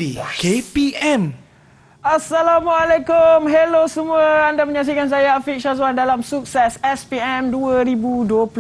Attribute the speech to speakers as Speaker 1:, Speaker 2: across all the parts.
Speaker 1: TV KPM.
Speaker 2: Assalamualaikum, hello semua. Anda menyaksikan saya Afiq Syazwan dalam Sukses SPM 2021.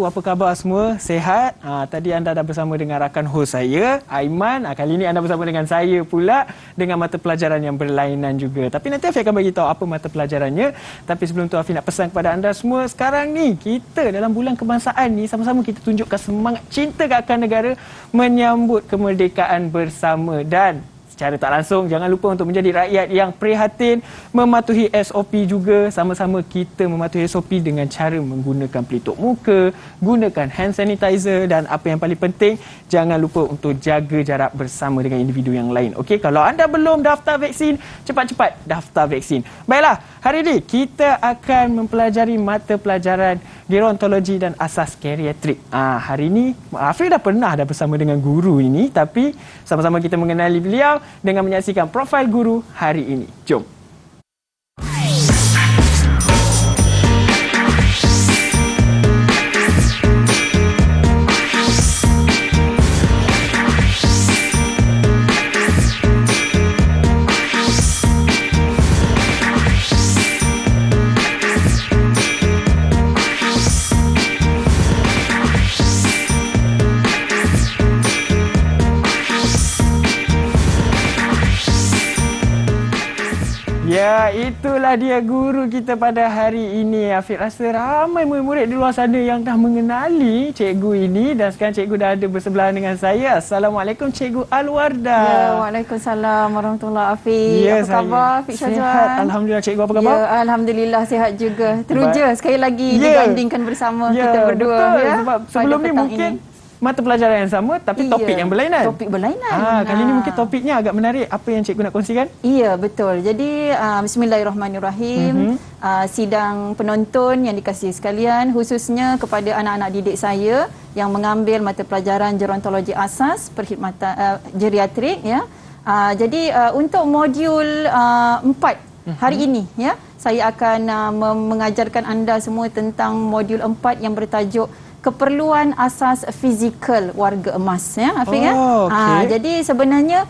Speaker 2: Apa khabar semua? Sehat? Tadi anda dah bersama dengan rakan host saya, Aiman. Kali ini anda bersama dengan saya pula dengan mata pelajaran yang berlainan juga. Tapi nanti Afiq akan bagi tahu apa mata pelajarannya. Tapi sebelum tu Afiq nak pesan kepada anda semua, sekarang ni kita dalam bulan kebangsaan ni sama-sama kita tunjukkan semangat cinta ke akan negara menyambut kemerdekaan bersama. Dan secara tak langsung, jangan lupa untuk menjadi rakyat yang prihatin, mematuhi SOP juga. Sama-sama kita mematuhi SOP dengan cara menggunakan pelitup muka, gunakan hand sanitizer dan apa yang paling penting, jangan lupa untuk jaga jarak bersama dengan individu yang lain. Okey, kalau anda belum daftar vaksin, cepat-cepat daftar vaksin. Baiklah, hari ini kita akan mempelajari mata pelajaran gerontologi dan asas geriatrik. Hari ini Afiq dah pernah bersama dengan guru ini, tapi sama-sama kita mengenali beliau dengan menyaksikan profil guru hari ini. Jom. Ya, itulah dia guru kita pada hari ini. Afiq rasa ramai murid-murid di luar sana yang dah mengenali cikgu ini. Dan sekarang cikgu dah ada bersebelahan dengan saya. Assalamualaikum Cikgu Alwarda.
Speaker 3: Ya, waalaikumsalam warahmatullahi Afiq.
Speaker 2: Ya,
Speaker 3: apa khabar Afiq Syazwan?
Speaker 2: Sihat, alhamdulillah. Cikgu apa khabar?
Speaker 3: Ya, alhamdulillah sihat juga. Teruja sekali lagi dibandingkan bersama kita berdua.
Speaker 2: Betul.
Speaker 3: Ya,
Speaker 2: sebab sebelum ni mungkin mata pelajaran yang sama tapi topik yang berlainan.
Speaker 3: Topik berlainan.
Speaker 2: Kali ini mungkin topiknya agak menarik. Apa yang cikgu nak kongsikan?
Speaker 3: Ya, betul. Jadi bismillahirrahmanirrahim. Sidang penonton yang dikasihi sekalian, khususnya kepada anak-anak didik saya yang mengambil mata pelajaran gerontologi asas perkhidmatan geriatrik ya. Jadi untuk modul 4 hari ini ya, saya akan mengajarkan anda semua tentang modul 4 yang bertajuk keperluan asas fizikal warga emas ya Afiq ya. Okay. Jadi sebenarnya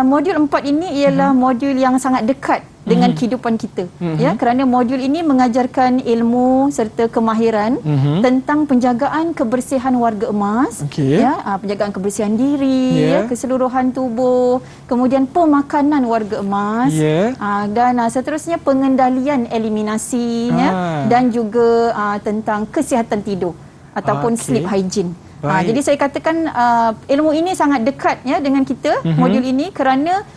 Speaker 3: modul 4 ini ialah modul yang sangat dekat dengan kehidupan kita ya, kerana modul ini mengajarkan ilmu serta kemahiran tentang penjagaan kebersihan warga emas ya, penjagaan kebersihan diri ya, keseluruhan tubuh, kemudian pemakanan warga emas dan seterusnya pengendalian eliminasi ya, dan juga tentang kesihatan tidur ataupun sleep hygiene. Jadi saya katakan ilmu ini sangat dekat ya dengan kita modul ini kerana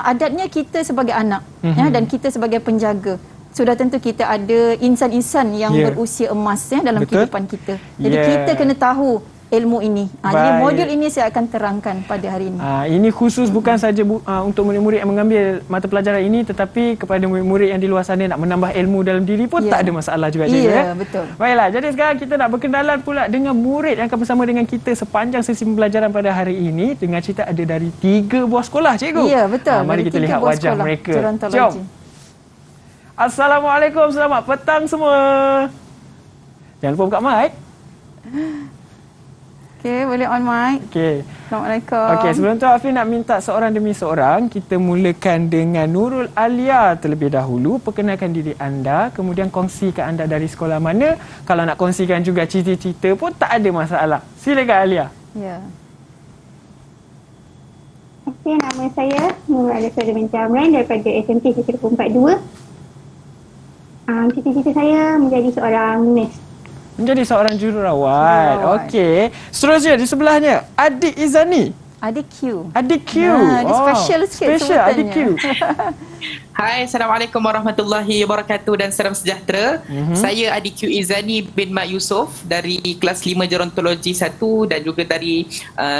Speaker 3: adatnya kita sebagai anak ya, dan kita sebagai penjaga sudah tentu kita ada insan-insan yang berusia emas ya dalam kehidupan kita. Jadi kita kena tahu ilmu ini. Jadi modul ini saya akan terangkan pada hari ini.
Speaker 2: Ini khusus bukan saja untuk murid-murid yang mengambil mata pelajaran ini, tetapi kepada murid-murid yang di luar sana nak menambah ilmu dalam diri pun tak ada masalah juga cikgu ya.
Speaker 3: Betul.
Speaker 2: Baiklah, jadi sekarang kita nak berkenalan pula dengan murid yang akan bersama dengan kita sepanjang sesi pembelajaran pada hari ini dengan cerita ada dari 3 buah sekolah cikgu.
Speaker 3: Ya, betul.
Speaker 2: Mari kita lihat wajah mereka. Jom. Assalamualaikum, selamat petang semua. Jangan lupa buka mic.
Speaker 3: Okey, boleh on mic.
Speaker 2: Okey.
Speaker 3: Assalamualaikum.
Speaker 2: Okey, sebelum tu Afiq nak minta seorang demi seorang kita mulakan dengan Nurul Alia terlebih dahulu. Perkenalkan diri anda, kemudian kongsikan anda dari sekolah mana. Kalau nak kongsikan juga cerita-cerita pun tak ada masalah. Silakan Alia.
Speaker 3: Ya.
Speaker 4: Okey, nama saya Nurul Alia binti Amran daripada SMP Sektor 42. Cita-cita saya menjadi seorang nurse.
Speaker 2: Menjadi seorang jururawat. Okey. Seterusnya di sebelahnya Adik Izani.
Speaker 3: Adik Q.
Speaker 2: Adik Q.
Speaker 3: Dia special sikit
Speaker 2: special Adik Q.
Speaker 5: Hai, Assalamualaikum warahmatullahi wabarakatuh dan salam sejahtera. Saya Adik Q Izani bin Mak Yusof dari kelas 5 Gerontologi 1 dan juga dari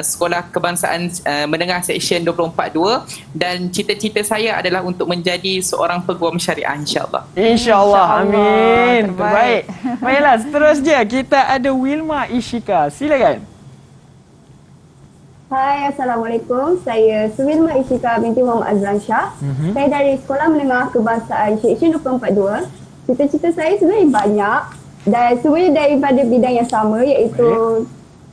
Speaker 5: Sekolah Kebangsaan Menengah Seksyen 242, dan cita-cita saya adalah untuk menjadi seorang peguam syariah insya-Allah.
Speaker 2: InsyaAllah. Amin. Terbaik. Baiklah, seterusnya kita ada Wilma Ishika. Silakan.
Speaker 4: Hai, Assalamualaikum. Saya Suwilma Ishika binti Muhammad Azlan Shah. Saya dari Sekolah Menengah Kebangsaan Seksyen 242. Cita-cita saya sebenarnya banyak dan semuanya daripada bidang yang sama, iaitu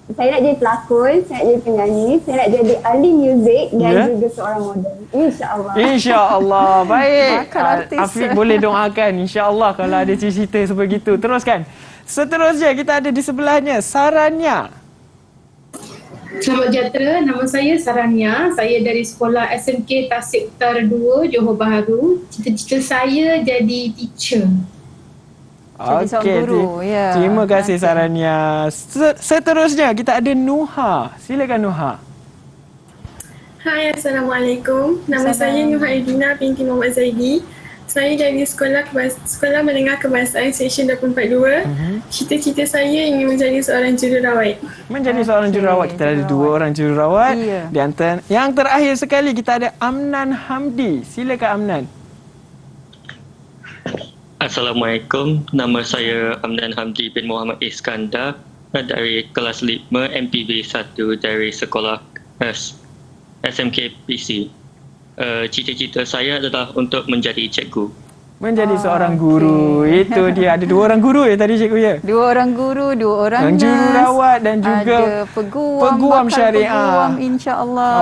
Speaker 4: saya nak jadi pelakon, saya nak jadi penyanyi, saya nak jadi ahli muzik dan juga seorang model. InsyaAllah.
Speaker 2: InsyaAllah. Baik.
Speaker 3: Bakal artis.
Speaker 2: Afiq boleh doakan. InsyaAllah kalau ada cita-cita seperti itu. Teruskan. Seterusnya kita ada di sebelahnya Saranya.
Speaker 1: Selamat sejahtera, nama saya Saranya. Saya dari sekolah SMK Tasik Utara 2, Johor Bahru. Cita-cita saya jadi teacher.
Speaker 3: Jadi seorang guru. Ya.
Speaker 2: Terima kasih Saranya. Seterusnya kita ada Nuha. Silakan Nuha.
Speaker 6: Hai, Assalamualaikum. Nama saya Nuha Edina binti Muhammad Zaidi. Saya dari sekolah menengah kebangsaan Seksyen 842. Cita-cita saya ingin menjadi seorang jururawat.
Speaker 2: Menjadi seorang jururawat. Kita ada 2 orang jururawat.
Speaker 3: Ya.
Speaker 2: Di antara yang terakhir sekali kita ada Amnan Hamdi. Silakan Amnan.
Speaker 7: Assalamualaikum, nama saya Amnan Hamdi bin Muhammad Iskandar dari kelas 5 MPB 1 dari sekolah SMK PC. Cita-cita saya adalah untuk menjadi cikgu.
Speaker 2: Menjadi seorang guru. Itu dia. Ada 2 orang guru ya tadi cikgu ya?
Speaker 3: 2 orang guru, 2 orang nurse,
Speaker 2: jururawat dan juga
Speaker 3: ada peguam
Speaker 2: syariah.
Speaker 3: Peguam insya-Allah.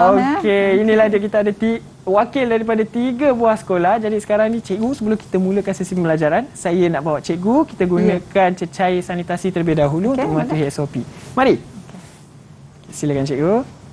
Speaker 2: Okey, inilah dia, kita ada wakil daripada 3 buah sekolah. Jadi sekarang ni cikgu, sebelum kita mulakan sesi pembelajaran, saya nak bawa cikgu, kita gunakan cecair sanitasi terlebih dahulu untuk mematuhi SOP. Mari. Silakan cikgu.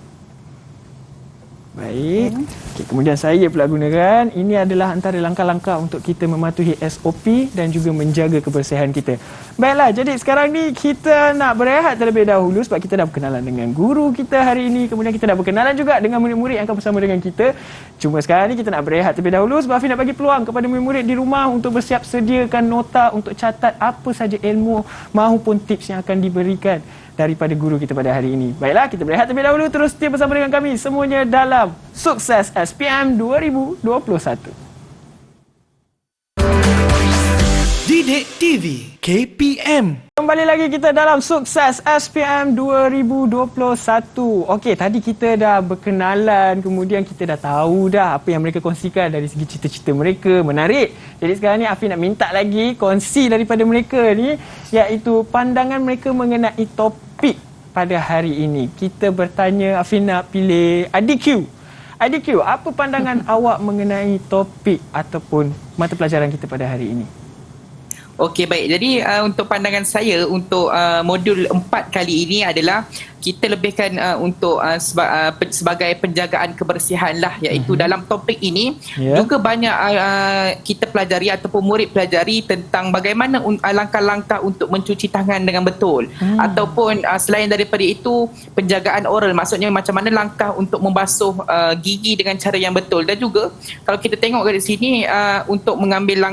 Speaker 2: Baik. Okey, kemudian saya pula gunakan. Ini adalah antara langkah-langkah untuk kita mematuhi SOP dan juga menjaga kebersihan kita. Baiklah, jadi sekarang ni kita nak berehat terlebih dahulu sebab kita dah berkenalan dengan guru kita hari ini. Kemudian kita dah berkenalan juga dengan murid-murid yang akan bersama dengan kita. Cuma sekarang ni kita nak berehat terlebih dahulu sebab Afi nak bagi peluang kepada murid-murid di rumah untuk bersiap sediakan nota untuk catat apa saja ilmu maupun tips yang akan diberikan daripada guru kita pada hari ini. Baiklah, kita berehat terlebih dahulu. Terus setia bersama dengan kami semuanya dalam Sukses SPM 2021.
Speaker 8: Didik TV KPM.
Speaker 2: Kembali lagi kita dalam Sukses SPM 2021. Okey, tadi kita dah berkenalan, kemudian kita dah tahu dah apa yang mereka kongsikan dari segi cita-cita mereka. Menarik. Jadi sekarang ni Afi nak minta lagi kongsi daripada mereka ni, iaitu pandangan mereka mengenai topik pada hari ini. Kita bertanya, Afi nak pilih Adik Q, apa pandangan awak mengenai topik ataupun mata pelajaran kita pada hari ini?
Speaker 5: Okey, baik. Jadi untuk pandangan saya untuk modul 4 kali ini adalah kita lebihkan untuk sebagai penjagaan kebersihan lah, iaitu dalam topik ini juga banyak kita pelajari ataupun murid pelajari tentang bagaimana langkah-langkah untuk mencuci tangan dengan betul, ataupun selain daripada itu penjagaan oral, maksudnya macam mana langkah untuk membasuh gigi dengan cara yang betul. Dan juga kalau kita tengok dari sini untuk mengambil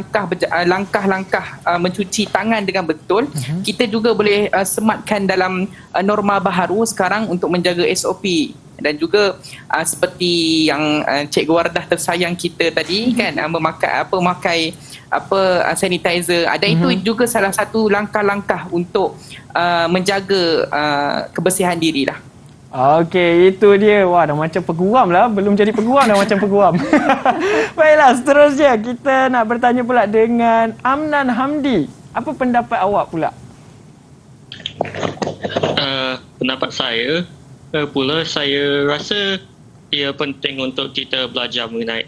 Speaker 5: langkah-langkah mencuci tangan dengan betul, kita juga boleh sematkan dalam norma baharu sekarang untuk menjaga SOP. Dan juga seperti yang Cikgu Wardah tersayang kita tadi kan, memakai sanitizer, ada itu juga salah satu langkah-langkah untuk menjaga kebersihan diri lah.
Speaker 2: Okey, itu dia. Wah, dah macam peguam lah. Belum jadi peguam dah macam peguam. Baiklah, seterusnya kita nak bertanya pula dengan Amnan Hamdi. Apa pendapat awak pula?
Speaker 7: Pendapat saya pula, saya rasa ia penting untuk kita belajar mengenai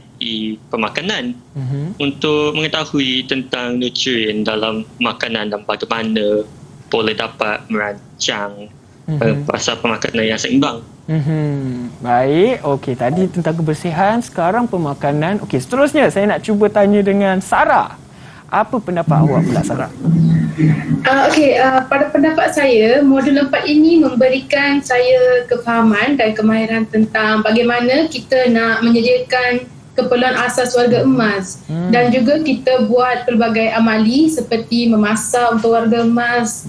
Speaker 7: pemakanan untuk mengetahui tentang nutrien dalam makanan dan bagaimana boleh dapat merancang pasal pemakanan yang seimbang.
Speaker 2: Baik, okey, tadi tentang kebersihan, sekarang pemakanan. Okey, seterusnya saya nak cuba tanya dengan Sarah. Apa pendapat awak pula, Sarah?
Speaker 1: Pada pendapat saya, modul 4 ini memberikan saya kefahaman dan kemahiran tentang bagaimana kita nak menyediakan keperluan asas warga emas, dan juga kita buat pelbagai amali seperti memasak untuk warga emas,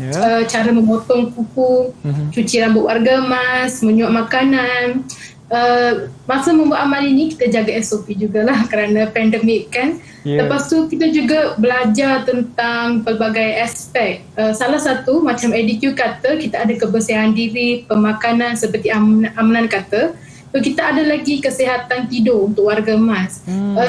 Speaker 1: cara memotong kuku, cuci rambut warga emas, menyuap makanan. Masa membuat amal ini kita jaga SOP jugalah kerana pandemik kan. Lepas tu kita juga belajar tentang pelbagai aspek. Salah satu macam ADQ kata, kita ada kebersihan diri, pemakanan seperti Amnan kata. Kita ada lagi kesihatan tidur untuk warga emas.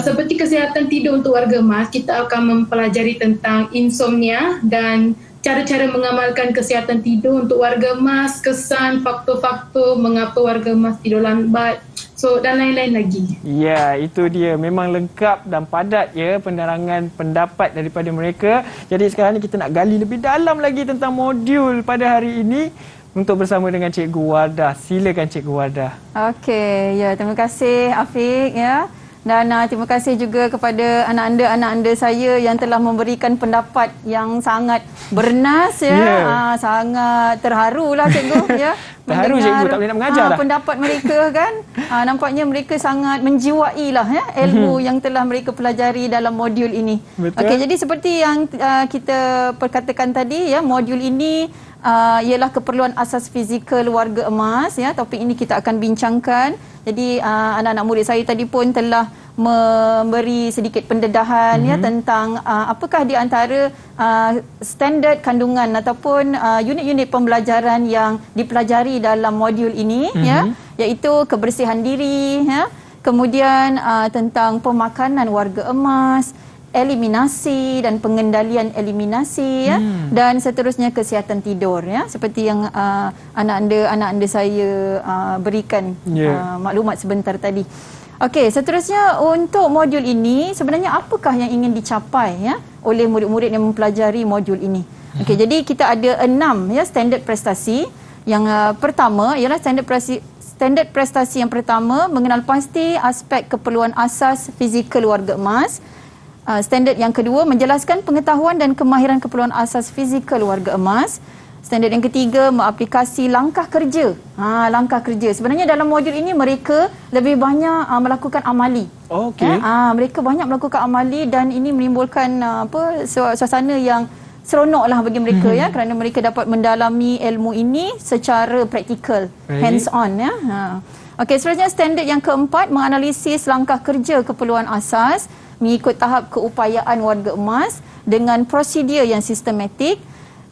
Speaker 1: Seperti kesihatan tidur untuk warga emas, kita akan mempelajari tentang insomnia dan cara-cara mengamalkan kesihatan tidur untuk warga emas, kesan, faktor-faktor mengapa warga emas tidur lambat, so dan lain-lain lagi.
Speaker 2: Ya, itu dia. Memang lengkap dan padat ya penerangan pendapat daripada mereka. Jadi sekarang ni kita nak gali lebih dalam lagi tentang modul pada hari ini untuk bersama dengan Cikgu Wardah. Silakan Cikgu Wardah.
Speaker 3: Okey, ya, terima kasih Afiq ya. Dan terima kasih juga kepada anak anda saya yang telah memberikan pendapat yang sangat bernas ya. Sangat terharulah cikgu ya.
Speaker 2: Terharu cikgu, tak boleh nak mengajar dah.
Speaker 3: Pendapat mereka kan. Nampaknya mereka sangat menjiwai lah ya ilmu yang telah mereka pelajari dalam modul ini. Okey, jadi seperti yang kita perkatakan tadi ya, modul ini ialah keperluan asas fizikal warga emas ya. Topik ini kita akan bincangkan. Jadi anak-anak murid saya tadi pun telah memberi sedikit pendedahan ya tentang apakah di antara standard kandungan ataupun unit-unit pembelajaran yang dipelajari dalam modul ini ya, iaitu kebersihan diri ya, kemudian tentang pemakanan warga emas, eliminasi dan pengendalian eliminasi ya, dan seterusnya kesihatan tidur ya, seperti yang anak anda saya berikan maklumat sebentar tadi. Okey, seterusnya untuk modul ini sebenarnya apakah yang ingin dicapai ya oleh murid-murid yang mempelajari modul ini? Okey, jadi kita ada 6 ya standard prestasi. Yang pertama ialah standard prestasi yang pertama, mengenal pasti aspek keperluan asas fizikal warga emas. Standard yang kedua, menjelaskan pengetahuan dan kemahiran keperluan asas fizikal warga emas. Standard yang ketiga, mengaplikasi langkah kerja. Langkah kerja. Sebenarnya dalam modul ini mereka lebih banyak melakukan amali.
Speaker 2: Okey.
Speaker 3: Mereka banyak melakukan amali dan ini menimbulkan suasana yang seronoklah bagi mereka ya, kerana mereka dapat mendalami ilmu ini secara praktikal, hands on ya. Okey, seterusnya standard yang keempat, menganalisis langkah kerja keperluan asas mengikut tahap keupayaan warga emas dengan prosedur yang sistematik.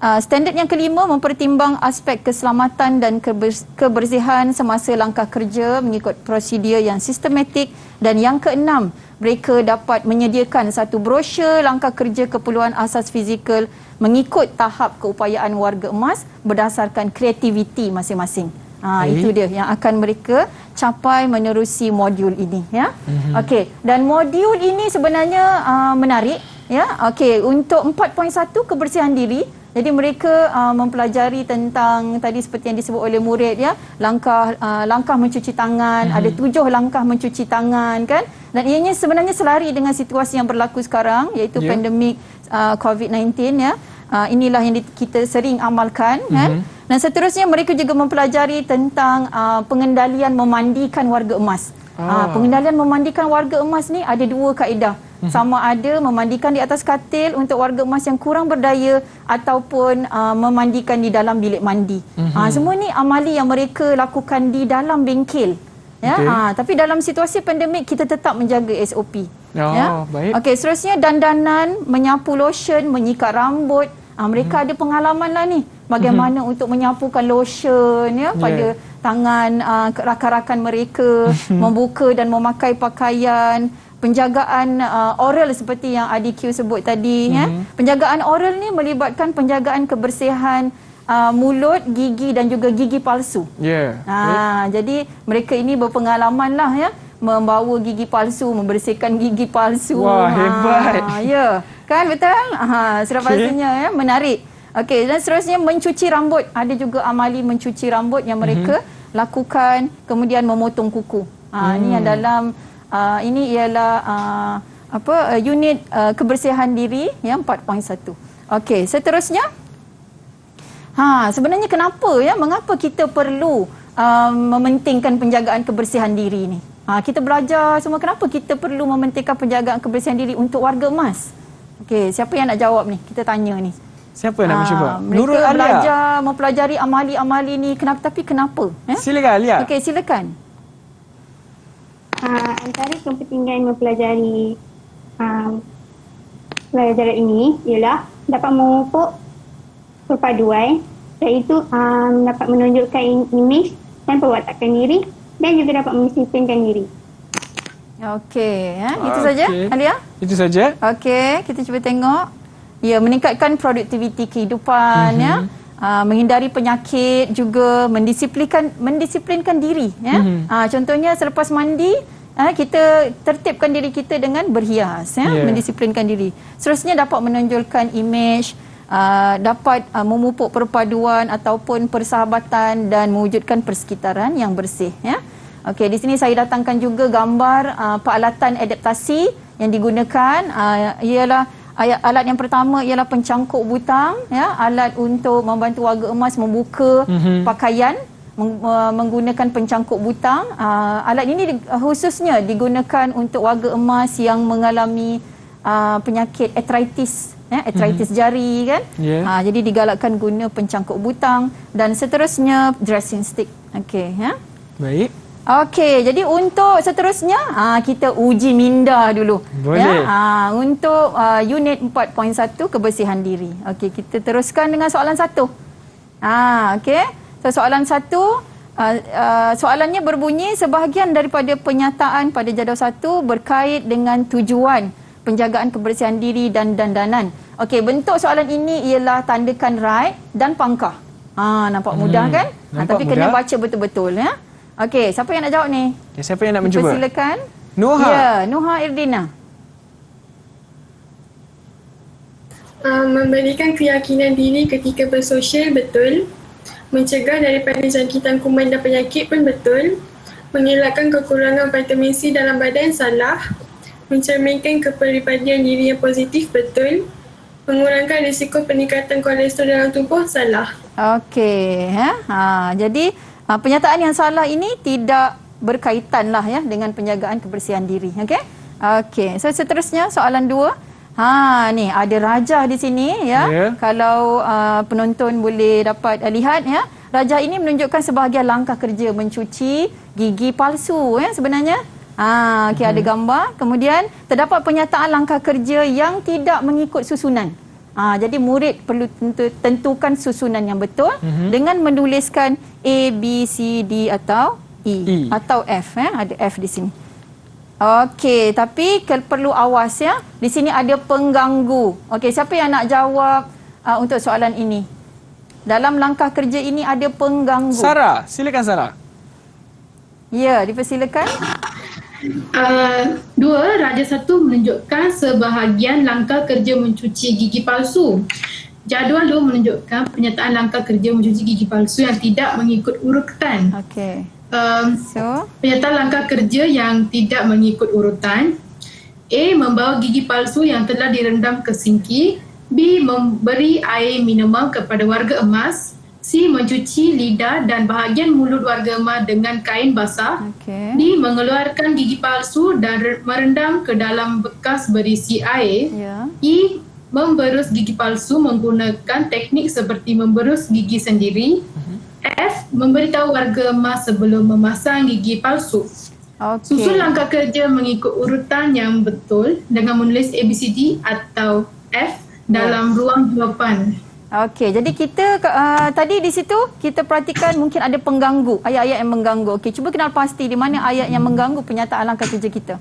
Speaker 3: Standard yang kelima, mempertimbang aspek keselamatan dan kebersihan semasa langkah kerja mengikut prosedur yang sistematik. Dan yang keenam, mereka dapat menyediakan satu brosur langkah kerja keperluan asas fizikal mengikut tahap keupayaan warga emas berdasarkan kreativiti masing-masing. Itu dia yang akan mereka capai menerusi modul ini ya. Okey, dan modul ini sebenarnya menarik ya. Okey, untuk 4.1 kebersihan diri, jadi mereka mempelajari tentang tadi seperti yang disebut oleh murid ya, langkah mencuci tangan, ada 7 langkah mencuci tangan kan, dan ianya sebenarnya selari dengan situasi yang berlaku sekarang, iaitu pandemik COVID-19 ya. Inilah yang kita sering amalkan kan. Dan seterusnya mereka juga mempelajari tentang pengendalian memandikan warga emas. Pengendalian memandikan warga emas ni ada 2 kaedah. Sama ada memandikan di atas katil untuk warga emas yang kurang berdaya ataupun memandikan di dalam bilik mandi. Semua ni amali yang mereka lakukan di dalam bengkel. Ya, tapi dalam situasi pandemik kita tetap menjaga SOP.
Speaker 2: Baik.
Speaker 3: Okey, seterusnya dandanan, menyapu lotion, menyikat rambut. Mereka ada pengalaman lah ni bagaimana untuk menyapukan lotion ya pada tangan rakan-rakan mereka, membuka dan memakai pakaian, penjagaan oral seperti yang ADQ sebut tadi ya. Penjagaan oral ni melibatkan penjagaan kebersihan mulut, gigi dan juga gigi palsu. Jadi mereka ini berpengalaman lah ya, membawa gigi palsu, membersihkan gigi palsu.
Speaker 2: Wah, hebat.
Speaker 3: Ya, kan betul? Sudah pastinya ya, menarik. Okey, dan seterusnya mencuci rambut. Ada juga amali mencuci rambut yang mereka lakukan, kemudian memotong kuku. Ini yang dalam ini ialah unit kebersihan diri yang 4.1. Okey, seterusnya sebenarnya kenapa ya, mengapa kita perlu mementingkan penjagaan kebersihan diri ni? Kita belajar semua, kenapa kita perlu mementingkan penjagaan kebersihan diri untuk warga emas? Okey, siapa yang nak jawab ni? Kita tanya ni.
Speaker 2: Siapa nak mencuba?
Speaker 3: Nurul Alia. Belajar mempelajari amali-amali ni, kenapa ya?
Speaker 2: Silakan Alia.
Speaker 3: Okey, silakan.
Speaker 4: Antara kepentingan mempelajari pelajaran ini ialah dapat memupuk perpaduan, iaitu dapat menunjukkan imej dan perwatakan diri dan juga dapat mendisiplinkan diri.
Speaker 3: Okey, itu saja Alia?
Speaker 2: Itu saja.
Speaker 3: Okey, kita cuba tengok. Ya, meningkatkan produktiviti kehidupan, ya. Menghindari penyakit juga, mendisiplinkan diri, ya. Contohnya selepas mandi, kita tertibkan diri kita dengan berhias, ya. Mendisiplinkan diri. Seterusnya dapat menonjolkan imej, dapat memupuk perpaduan ataupun persahabatan dan mewujudkan persekitaran yang bersih, ya. Okey, di sini saya datangkan juga gambar peralatan adaptasi yang digunakan. Ialah alat yang pertama ialah pencangkuk butang, ya, alat untuk membantu warga emas membuka pakaian menggunakan pencangkuk butang. Alat ini khususnya digunakan untuk warga emas yang mengalami penyakit arthritis, arthritis jari kan. Jadi digalakkan guna pencangkuk butang dan seterusnya dressing stick. Okey, ya.
Speaker 2: Baik.
Speaker 3: Okey, jadi untuk seterusnya kita uji minda dulu.
Speaker 2: Boleh.
Speaker 3: Ya, untuk unit 4.1 kebersihan diri. Okey, kita teruskan dengan soalan 1. Okey. So soalan 1, soalannya berbunyi sebahagian daripada penyataan pada jadual 1 berkait dengan tujuan penjagaan kebersihan diri dan dandanan. Okey, bentuk soalan ini ialah tandakan right dan pangkah. Nampak mudah kan? Tapi
Speaker 2: mudah.
Speaker 3: kena baca betul-betul, ya. Okey, siapa yang nak jawab ni?
Speaker 2: Okay, siapa yang nak mencuba?
Speaker 3: Silakan.
Speaker 2: Noha.
Speaker 3: Ya, Noha Irdina.
Speaker 6: Memberikan keyakinan diri ketika bersosial betul, mencegah daripada jangkitan kuman dan penyakit pun betul, mengelakkan kekurangan vitamin C dalam badan salah, mencerminkan kepribadian diri yang positif betul, mengurangkan risiko peningkatan kolesterol dalam tubuh salah.
Speaker 3: Okey, jadi pernyataan yang salah ini tidak berkaitan lah, ya, dengan penjagaan kebersihan diri. Okey. Okey. So seterusnya soalan 2. Ni ada rajah di sini, ya. Kalau penonton boleh dapat lihat, ya. Rajah ini menunjukkan sebahagian langkah kerja mencuci gigi palsu, ya, sebenarnya. Okey, ada gambar. Kemudian terdapat pernyataan langkah kerja yang tidak mengikut susunan. Jadi murid perlu tentukan susunan yang betul dengan menuliskan A, B, C, D atau E. Atau F, ya. Ada F di sini. Okey, tapi perlu awas, ya. Di sini ada pengganggu. Okey, siapa yang nak jawab untuk soalan ini? Dalam langkah kerja ini ada pengganggu.
Speaker 2: Sarah, silakan Sarah.
Speaker 3: Ya, dipersilakan.
Speaker 1: 2, Raja 1 menunjukkan sebahagian langkah kerja mencuci gigi palsu. Jadual 2 menunjukkan pernyataan langkah kerja mencuci gigi palsu yang tidak mengikut urutan.
Speaker 3: Okey.
Speaker 1: Pernyataan langkah kerja yang tidak mengikut urutan. A. Membawa gigi palsu yang telah direndam ke sinki. B. Memberi air minuman kepada warga emas. C. Mencuci lidah dan bahagian mulut warga emas dengan kain basah. D. Mengeluarkan gigi palsu dan merendam ke dalam bekas berisi air. E. Memberus gigi palsu menggunakan teknik seperti memberus gigi sendiri. F. Memberitahu warga emas sebelum memasang gigi palsu. Susun langkah kerja mengikut urutan yang betul dengan menulis ABCD atau F dalam ruang jawapan.
Speaker 3: Okey, jadi kita tadi di situ kita perhatikan mungkin ada pengganggu, ayat-ayat yang mengganggu. Okey, cuba kenal pasti di mana ayat yang mengganggu pernyataan langkah kerja kita.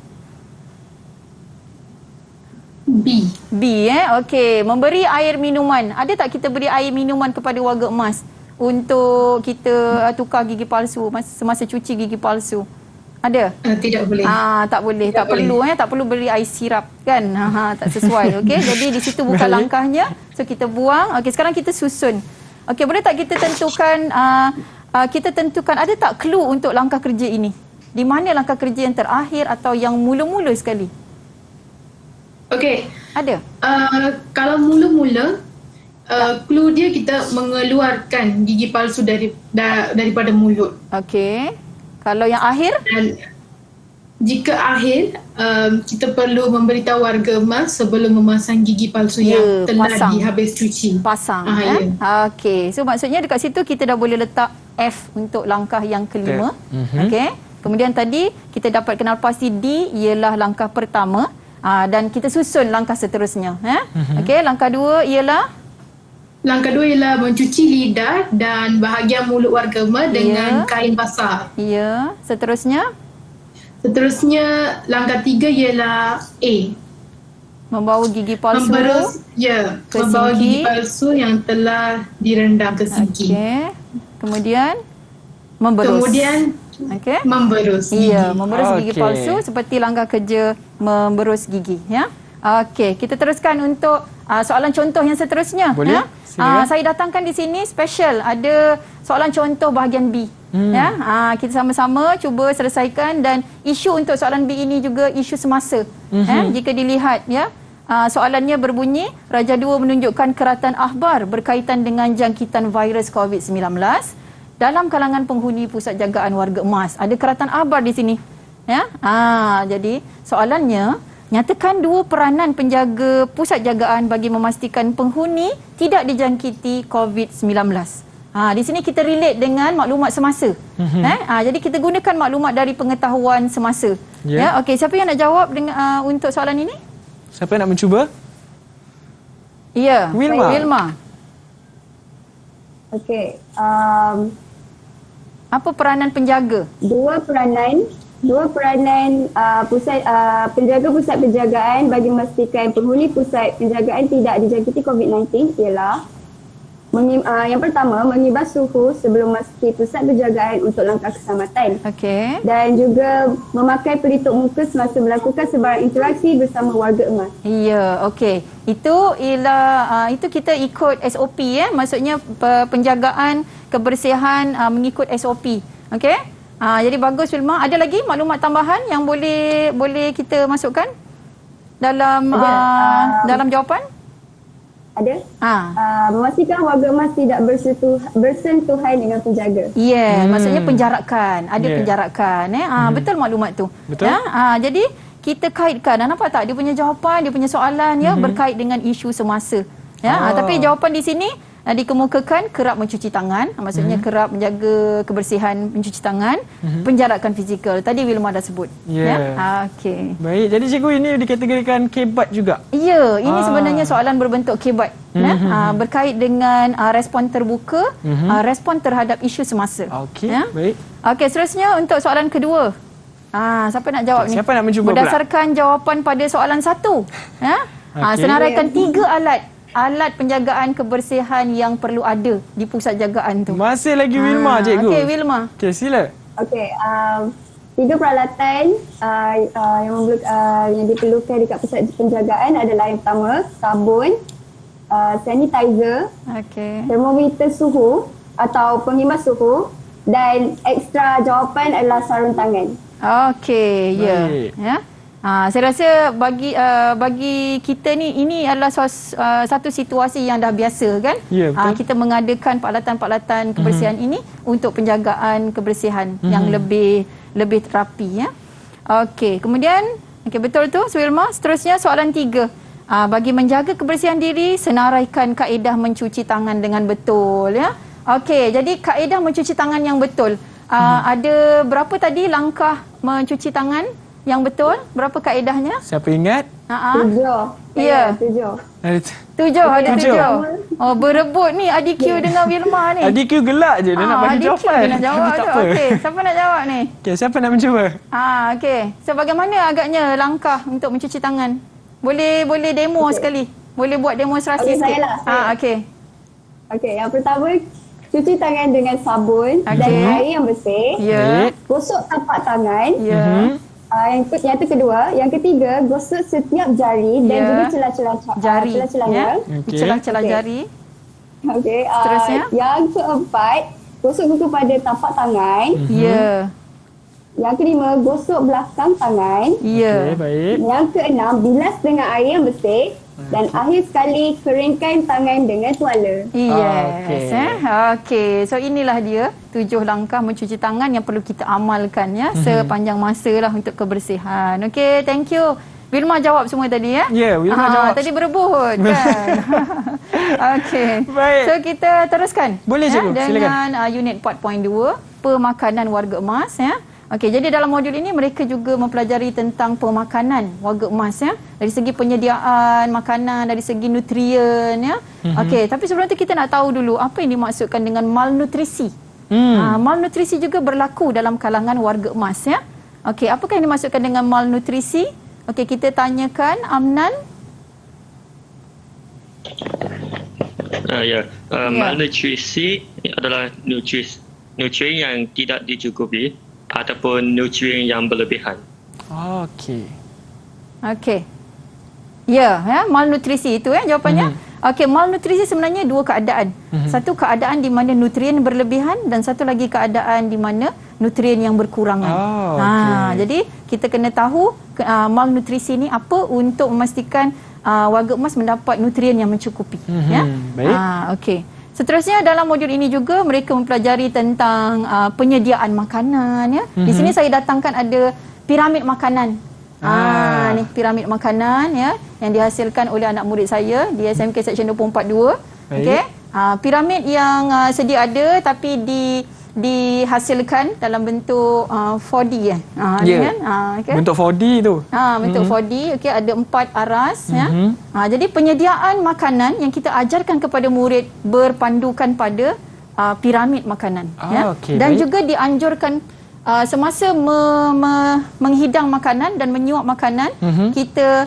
Speaker 1: B.
Speaker 3: Okey, memberi air minuman. Ada tak kita beri air minuman kepada warga emas untuk kita tukar gigi palsu semasa cuci gigi palsu? Ada?
Speaker 1: Tidak boleh.
Speaker 3: Tak boleh. Tak perlu, tak perlu beri air sirap kan. Tak sesuai. Okey, jadi di situ bukan langkahnya. So kita buang. Okey, sekarang kita susun. Okey, boleh tak kita tentukan ada tak clue untuk langkah kerja ini? Di mana langkah kerja yang terakhir atau yang mula-mula sekali?
Speaker 1: Okey.
Speaker 3: Ada?
Speaker 1: Kalau mula-mula clue dia kita mengeluarkan gigi palsu daripada mulut.
Speaker 3: Okey. Kalau yang akhir?
Speaker 1: Dan jika akhir, kita perlu memberitahu warga emas sebelum memasang gigi palsu yang telah dihabis cuci.
Speaker 3: Pasang. Okey. So maksudnya dekat situ kita dah boleh letak F untuk langkah yang kelima. Okey. Kemudian tadi kita dapat kenal pasti D ialah langkah pertama. Dan kita susun langkah seterusnya. Okey. Langkah 2 ialah?
Speaker 1: Langkah 2 ialah mencuci lidah dan bahagian mulut warga emas dengan kain basah.
Speaker 3: Ya. Seterusnya?
Speaker 1: Seterusnya langkah 3 ialah A.
Speaker 3: Membawa gigi palsu ke
Speaker 1: membawa
Speaker 3: singgi.
Speaker 1: gigi palsu yang telah direndam ke singgi.
Speaker 3: Okey. Kemudian memberus. Memberus gigi. Ya, memberus gigi palsu seperti langkah kerja memberus gigi, ya. Okey, kita teruskan untuk soalan contoh yang seterusnya.
Speaker 2: Boleh?
Speaker 3: Ya? Saya datangkan di sini special ada soalan contoh bahagian B. Ya, kita sama-sama cuba selesaikan, dan isu untuk soalan B ini juga isu semasa. Jika dilihat, ya, soalannya berbunyi, Raja 2 menunjukkan keratan akhbar berkaitan dengan jangkitan virus COVID-19 dalam kalangan penghuni pusat jagaan warga emas. Ada keratan akhbar di sini. Ya, jadi soalannya, nyatakan 2 peranan penjaga pusat jagaan bagi memastikan penghuni tidak dijangkiti COVID-19. Di sini kita relate dengan maklumat semasa. Jadi kita gunakan maklumat dari pengetahuan semasa. Ya, okey, siapa yang nak jawab dengan untuk soalan ini?
Speaker 2: Siapa yang nak mencuba?
Speaker 3: Ya,
Speaker 2: Wilma.
Speaker 4: Okey.
Speaker 3: Apa peranan penjaga?
Speaker 4: Dua peranan penjaga pusat penjagaan bagi memastikan penghuni pusat penjagaan tidak dijangkiti COVID-19 ialah yang pertama, mengibas suhu sebelum masuki pusat penjagaan untuk langkah keselamatan.
Speaker 3: Okey.
Speaker 4: Dan juga memakai pelitup muka semasa melakukan sebarang interaksi bersama warga emas.
Speaker 3: Ya, okey. Itu ialah itu kita ikut SOP, ya. Maksudnya penjagaan kebersihan mengikut SOP. Okey? Jadi bagus, Wilma. Ada lagi maklumat tambahan yang boleh kita masukkan dalam dalam jawapan?
Speaker 4: Ada. Memastikan warga emas tidak bersentuhan dengan penjaga.
Speaker 3: Maksudnya penjarakan. Ada penjarakan. Betul maklumat tu.
Speaker 2: Betul.
Speaker 3: Jadi kita kaitkan. Nampak tak? Dia punya jawapan, dia punya soalan ya berkait dengan isu semasa. Tapi jawapan di sini dikemukakan kerap mencuci tangan, maksudnya kerap menjaga kebersihan mencuci tangan, penjarakan fizikal. Tadi Wilma dah sebut. Okey.
Speaker 2: Baik, jadi cikgu ini dikategorikan kebat juga.
Speaker 3: Ya, ini sebenarnya soalan berbentuk kebat. Berkait dengan respon terbuka, respon terhadap isu semasa.
Speaker 2: Okey, baik.
Speaker 3: Okey, seterusnya untuk soalan kedua. Siapa nak jawab ni?
Speaker 2: Siapa nak mencuba
Speaker 3: berdasarkan jawapan pada soalan 1. Senaraikan 3 alat penjagaan kebersihan yang perlu ada di pusat jagaan tu.
Speaker 2: Masih lagi Wilma, cikgu.
Speaker 3: Okey, Wilma.
Speaker 2: Okey, sila.
Speaker 4: Okey, 3 peralatan yang diperlukan dekat pusat penjagaan adalah yang pertama, sabun, sanitizer, termometer suhu atau pengimbas suhu, dan ekstra jawapan adalah sarung tangan.
Speaker 3: Okey, ya. Saya rasa bagi kita ni, ini adalah satu situasi yang dah biasa, kan?
Speaker 2: Ya, betul.
Speaker 3: Kita mengadakan peralatan-peralatan kebersihan ini untuk penjagaan kebersihan yang lebih terapi, ya. Okey, kemudian betul tu Wilma. Seterusnya soalan 3. Bagi menjaga kebersihan diri, senaraikan kaedah mencuci tangan dengan betul, ya. Okey, jadi kaedah mencuci tangan yang betul. Ada berapa tadi langkah mencuci tangan yang betul? Berapa kaedahnya?
Speaker 2: Siapa ingat?
Speaker 4: 7.
Speaker 3: Ya.
Speaker 4: 7.
Speaker 3: 7, ada 7. Oh, berebut ni ADQ dengan Wilma ni.
Speaker 2: ADQ gelak je, dia nak bagi jawapan.
Speaker 3: ADQ nak jawab tu. Okey, siapa nak jawab ni?
Speaker 2: Okey, siapa nak mencuba?
Speaker 3: Okey. So bagaimana agaknya langkah untuk mencuci tangan? Boleh demo sekali. Boleh buat demonstrasi sikit.
Speaker 4: Saya lah. Okey, yang pertama, cuci tangan dengan sabun dan air yang bersih. Gosok tapak tangan. Yang kedua, yang ketiga, gosok setiap jari dan juga celah-celah jari.
Speaker 3: Celah-celah jari.
Speaker 4: Okey.
Speaker 3: Seterusnya?
Speaker 4: Yang keempat, gosok kuku pada tapak tangan. Yang kelima, gosok belakang tangan.
Speaker 2: Okey, baik.
Speaker 4: Yang keenam, bilas dengan air yang bersih. Dan akhir sekali, keringkan tangan dengan tuala.
Speaker 3: Okey. So inilah dia 7 langkah mencuci tangan yang perlu kita amalkan, ya, sepanjang masa lah untuk kebersihan. Okey, thank you. Wilma jawab semua tadi, ya?
Speaker 2: Ya, Wilma jawab.
Speaker 3: Tadi berebut, kan? Okey.
Speaker 2: Baik.
Speaker 3: So kita teruskan.
Speaker 2: Boleh, cikgu. Silakan.
Speaker 3: Dengan unit 4.2, pemakanan warga emas, ya. Okey, jadi dalam modul ini mereka juga mempelajari tentang pemakanan warga emas, ya. Dari segi penyediaan makanan, dari segi nutrien, ya. Okey, tapi sebelum itu kita nak tahu dulu apa yang dimaksudkan dengan malnutrisi. Malnutrisi juga berlaku dalam kalangan warga emas, ya. Okey, apakah yang dimaksudkan dengan malnutrisi? Okey, kita tanyakan Amnan.
Speaker 7: Malnutrisi adalah nutrien yang tidak dicukupi ataupun nutrien yang berlebihan.
Speaker 3: Okey. Ya, malnutrisi itu jawapannya. Okey, malnutrisi sebenarnya dua keadaan. Satu keadaan di mana nutrien berlebihan dan satu lagi keadaan di mana nutrien yang berkurangan. Jadi kita kena tahu malnutrisi ni apa untuk memastikan warga emas mendapat nutrien yang mencukupi.
Speaker 2: Baik.
Speaker 3: Okey. Seterusnya dalam modul ini juga mereka mempelajari tentang penyediaan makanan. Di sini saya datangkan ada piramid makanan. Ni piramid makanan yang dihasilkan oleh anak murid saya di SMK Seksyen 242. Okey. Piramid yang sedia ada tapi dihasilkan dalam bentuk 4D okay.
Speaker 2: Bentuk 4D tu.
Speaker 3: Bentuk 4D. Okey, ada 4 aras jadi penyediaan makanan yang kita ajarkan kepada murid berpandukan pada piramid makanan dan juga dianjurkan semasa menghidang makanan dan menyuap makanan kita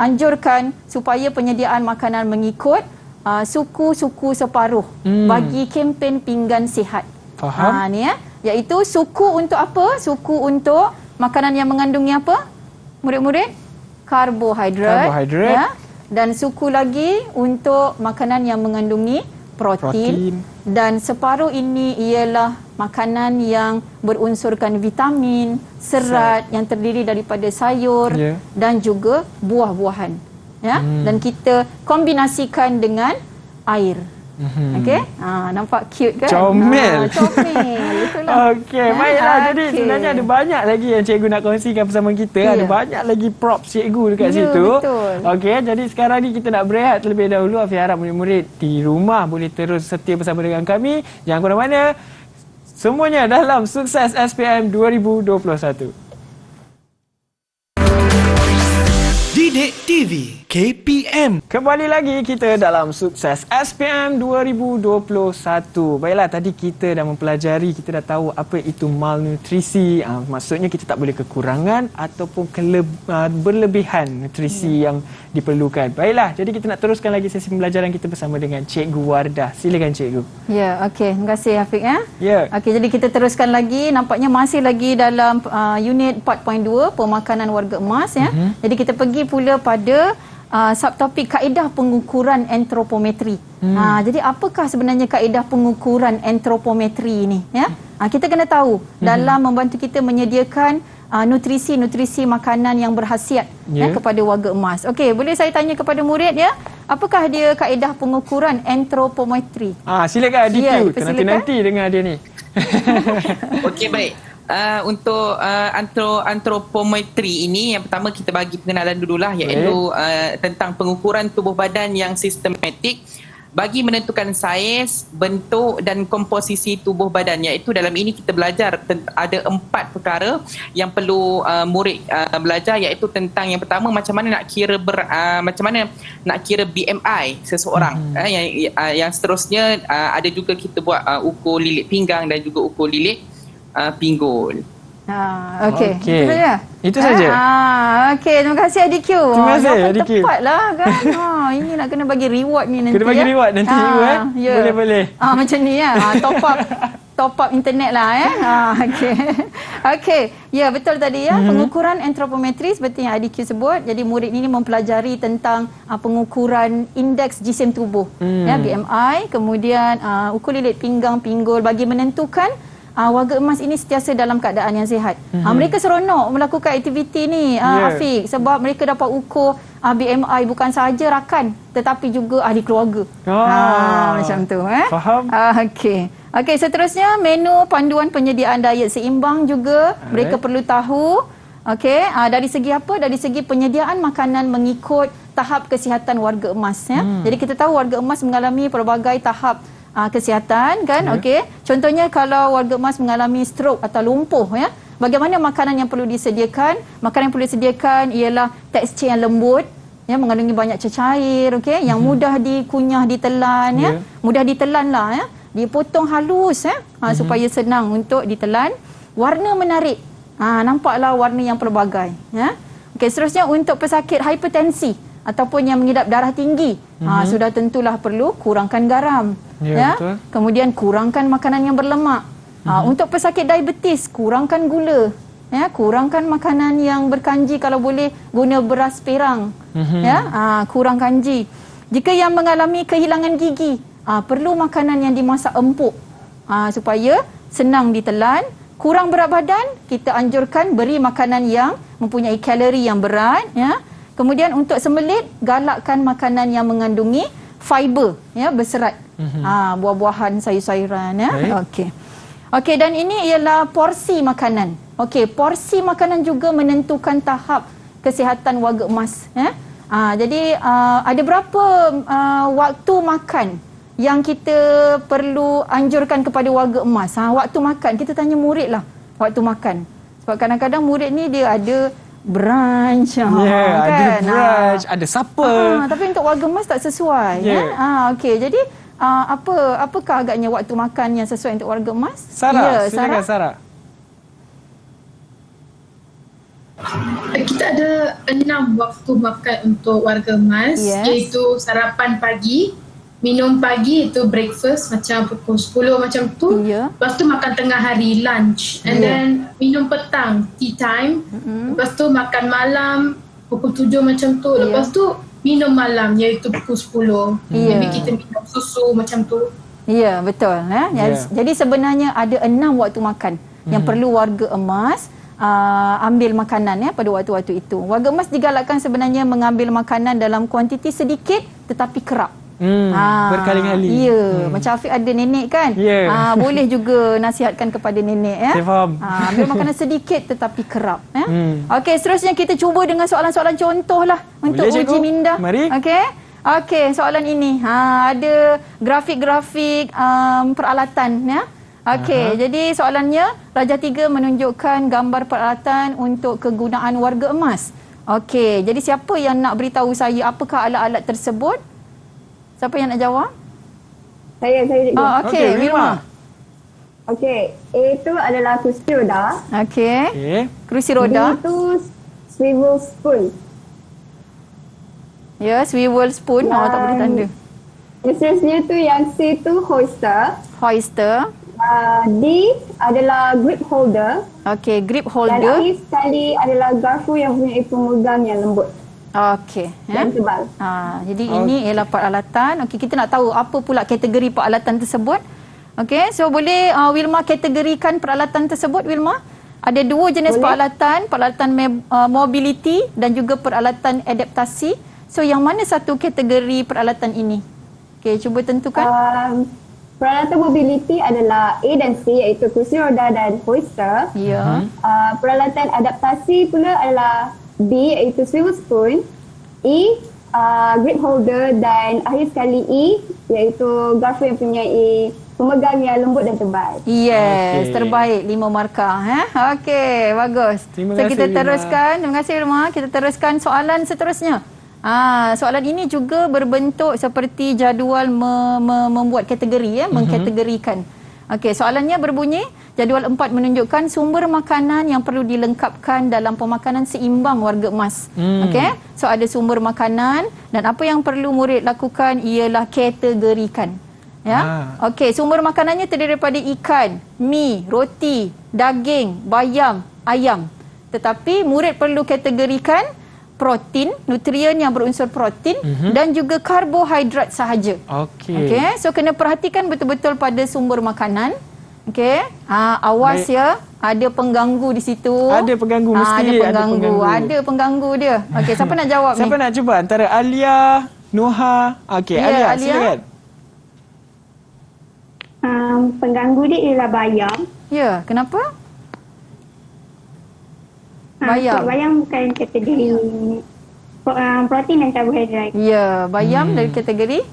Speaker 3: anjurkan supaya penyediaan makanan mengikut suku-suku separuh bagi kempen pinggan sihat.
Speaker 2: Faham?
Speaker 3: Iaitu suku untuk apa? Suku untuk makanan yang mengandungi apa? Murid-murid? Karbohidrat. Dan suku lagi untuk makanan yang mengandungi protein. Dan separuh ini ialah makanan yang berunsurkan vitamin, serat yang terdiri daripada sayur dan juga buah-buahan. Dan kita kombinasikan dengan air. Okey? Nampak cute kan?
Speaker 2: Comel.
Speaker 3: Comel. Itulah.
Speaker 2: Okey, baiklah. Jadi sebenarnya ada banyak lagi yang cikgu nak kongsikan bersama kita. Ada banyak lagi props cikgu dekat situ.
Speaker 3: Betul.
Speaker 2: Okey, jadi sekarang ni kita nak berehat terlebih dahulu. Afi harap murid-murid di rumah boleh terus setia bersama dengan kami. Jangan ke mana-mana. Semuanya dalam Sukses SPM 2021.
Speaker 8: Didik TV KPM.
Speaker 2: Kembali lagi kita dalam Sukses SPM 2021. Baiklah, tadi kita dah mempelajari, kita dah tahu apa itu malnutrisi. Maksudnya kita tak boleh kekurangan ataupun berlebihan nutrisi yang diperlukan. Baiklah, jadi kita nak teruskan lagi sesi pembelajaran kita bersama dengan Cikgu Wardah. Silakan Cikgu.
Speaker 3: Ya, okey. Terima kasih Hafiq
Speaker 2: Ya.
Speaker 3: Okey, jadi kita teruskan lagi. Nampaknya masih lagi dalam unit 4.2 pemakanan warga emas Jadi kita pergi pula pada subtopik kaedah pengukuran antropometri. Jadi apakah sebenarnya kaedah pengukuran antropometri ini kita kena tahu dalam membantu kita menyediakan nutrisi-nutrisi makanan yang berkhasiat kepada warga emas. Okey, boleh saya tanya kepada murid apakah dia kaedah pengukuran antropometri?
Speaker 2: Silakan DQ. Nanti dengar dia ni.
Speaker 5: Okey, baik. Untuk antropometri ini, yang pertama kita bagi pengenalan dululah, iaitu tentang pengukuran tubuh badan yang sistematik bagi menentukan saiz, bentuk dan komposisi tubuh badan. Iaitu dalam ini kita belajar ada 4 perkara yang perlu murid belajar, iaitu tentang yang pertama macam mana nak kira BMI seseorang. Yang seterusnya ada juga kita buat ukur lilit pinggang dan juga ukur lilit pinggul.
Speaker 3: Okey. Itu saja.
Speaker 2: Itu saja.
Speaker 3: Okey, terima kasih ADQ.
Speaker 2: Terima kasih ADQ.
Speaker 3: Tepatlah kan. Ini nak kena bagi reward ni nanti.
Speaker 2: Kena bagi reward nanti Boleh.
Speaker 3: Macam ni top up internet lah Okey. Ya, betul tadi pengukuran antropometri seperti yang ADQ sebut. Jadi murid ini mempelajari tentang pengukuran indeks jisim tubuh. BMI, kemudian ukur lilit pinggang, pinggul bagi menentukan warga emas ini sentiasa dalam keadaan yang sihat. Mereka seronok melakukan aktiviti ni Afiq, sebab mereka dapat ukur BMI bukan sahaja rakan tetapi juga ahli keluarga. Macam tu
Speaker 2: Faham.
Speaker 3: Okey, seterusnya menu panduan penyediaan diet seimbang juga mereka perlu tahu. Okey, dari segi apa? Dari segi penyediaan makanan mengikut tahap kesihatan warga emas Jadi kita tahu warga emas mengalami pelbagai tahap kesihatan kan. Okey, contohnya kalau warga emas mengalami stroke atau lumpuh bagaimana makanan yang perlu disediakan? Makanan yang perlu disediakan ialah tekstur yang lembut mengandungi banyak cecair, yang mudah dikunyah, ditelan mudah ditelan lah dipotong halus supaya senang untuk ditelan. Warna menarik, nampaklah warna yang pelbagai Okey, seterusnya untuk pesakit hipertensi ataupun yang mengidap darah tinggi, sudah tentulah perlu kurangkan garam. Ya.
Speaker 2: Betul.
Speaker 3: Kemudian kurangkan makanan yang berlemak. Untuk pesakit diabetes, kurangkan gula. Ya, kurangkan makanan yang berkanji, kalau boleh guna beras perang. Ya, kurang kanji. Jika yang mengalami kehilangan gigi, perlu makanan yang dimasak empuk supaya senang ditelan. Kurang berat badan, kita anjurkan beri makanan yang mempunyai kalori yang berat. Ya. Kemudian untuk sembelit, galakkan makanan yang mengandungi fiber, ya, berserat. Buah-buahan, sayur-sayuran. Ya. Okey, dan ini ialah porsi makanan. Okey, porsi makanan juga menentukan tahap kesihatan warga emas. Ya. Jadi ada berapa waktu makan yang kita perlu anjurkan kepada warga emas? Waktu makan, kita tanya murid lah waktu makan. Sebab kadang-kadang murid ni dia ada brunch.
Speaker 2: Ada brunch, ada supper.
Speaker 3: Tapi untuk warga emas tak sesuai. Okey, jadi apakah agaknya waktu makan yang sesuai untuk warga emas?
Speaker 2: Sarah, silakan Sarah.
Speaker 1: Kita ada 6 waktu makan untuk warga emas, iaitu sarapan pagi, minum pagi itu breakfast macam pukul 10 macam tu. Lepas tu makan tengah hari, lunch. And then minum petang, tea time. Lepas tu makan malam pukul 7 macam tu. Lepas tu minum malam iaitu pukul 10. Maybe kita minum susu macam tu.
Speaker 3: Ya, betul. Jadi sebenarnya ada 6 waktu makan yang perlu warga emas ambil makanan pada waktu-waktu itu. Warga emas digalakkan sebenarnya mengambil makanan dalam kuantiti sedikit tetapi kerap.
Speaker 2: Berkali-kali.
Speaker 3: Ya, macam Afiq ada nenek kan? Boleh juga nasihatkan kepada nenek.
Speaker 2: Saya faham.
Speaker 3: Ambil makanan sedikit tetapi kerap. Okey, seterusnya kita cuba dengan soalan-soalan contoh lah untuk uji minda.
Speaker 2: Mari.
Speaker 3: Okey, soalan ini ada grafik-grafik peralatan. Okey, jadi soalannya, Rajah 3 menunjukkan gambar peralatan untuk kegunaan warga emas. Okey, jadi siapa yang nak beritahu saya apakah alat-alat tersebut? Siapa yang nak jawab?
Speaker 4: Saya cikgu.
Speaker 3: Okey, Wilma.
Speaker 4: Okey, A itu adalah kursi roda.
Speaker 3: Okey. Kerusi roda.
Speaker 4: B itu swivel spoon.
Speaker 3: Ya, swivel spoon. Tak boleh tanda.
Speaker 4: Seterusnya tu yang C itu hoister. D adalah grip holder.
Speaker 3: Okey, grip holder.
Speaker 4: Dan akhir sekali adalah garfu yang punya pemegang yang lembut.
Speaker 3: Okey.
Speaker 4: Dan tebal.
Speaker 3: Jadi ini ialah peralatan. Okey, kita nak tahu apa pula kategori peralatan tersebut. Okey, so boleh Wilma kategorikan peralatan tersebut, Wilma? Ada 2 jenis peralatan mobility dan juga peralatan adaptasi. So yang mana satu kategori peralatan ini? Okey, cuba tentukan.
Speaker 4: Peralatan mobility adalah A dan C, iaitu kursi roda dan hoister. Peralatan adaptasi pula adalah B, iaitu swivel spoon. E, grip holder, dan akhir sekali E, iaitu garfu yang punya pemegang yang lembut dan tebal. Yes,
Speaker 3: terbaik, 5 markah. Okey, bagus.
Speaker 2: Terima kasih,
Speaker 3: kita teruskan. Terima kasih, Wilma. Kita teruskan soalan seterusnya. Soalan ini juga berbentuk seperti jadual membuat kategori, mengkategorikan. Okey, soalannya berbunyi, jadual 4 menunjukkan sumber makanan yang perlu dilengkapkan dalam pemakanan seimbang warga emas. Okey, so ada sumber makanan dan apa yang perlu murid lakukan ialah kategorikan. Okey, sumber makanannya terdiri daripada ikan, mi, roti, daging, bayam, ayam. Tetapi murid perlu kategorikan protein, nutrien yang berunsur protein dan juga karbohidrat sahaja. Okey, so kena perhatikan betul-betul pada sumber makanan. Okey, awas ya, ada pengganggu di situ.
Speaker 2: Ada pengganggu, mesti
Speaker 3: ada pengganggu dia. Okey, siapa nak jawab
Speaker 2: Siapa nak cuba antara Alia, Noha? Okey, Alia, silakan.
Speaker 9: Pengganggu dia ialah bayam.
Speaker 3: Ya, kenapa? Bayam.
Speaker 9: Bayam bukan kategori protein dan karbohidrat.
Speaker 3: Ya, bayam dari kategori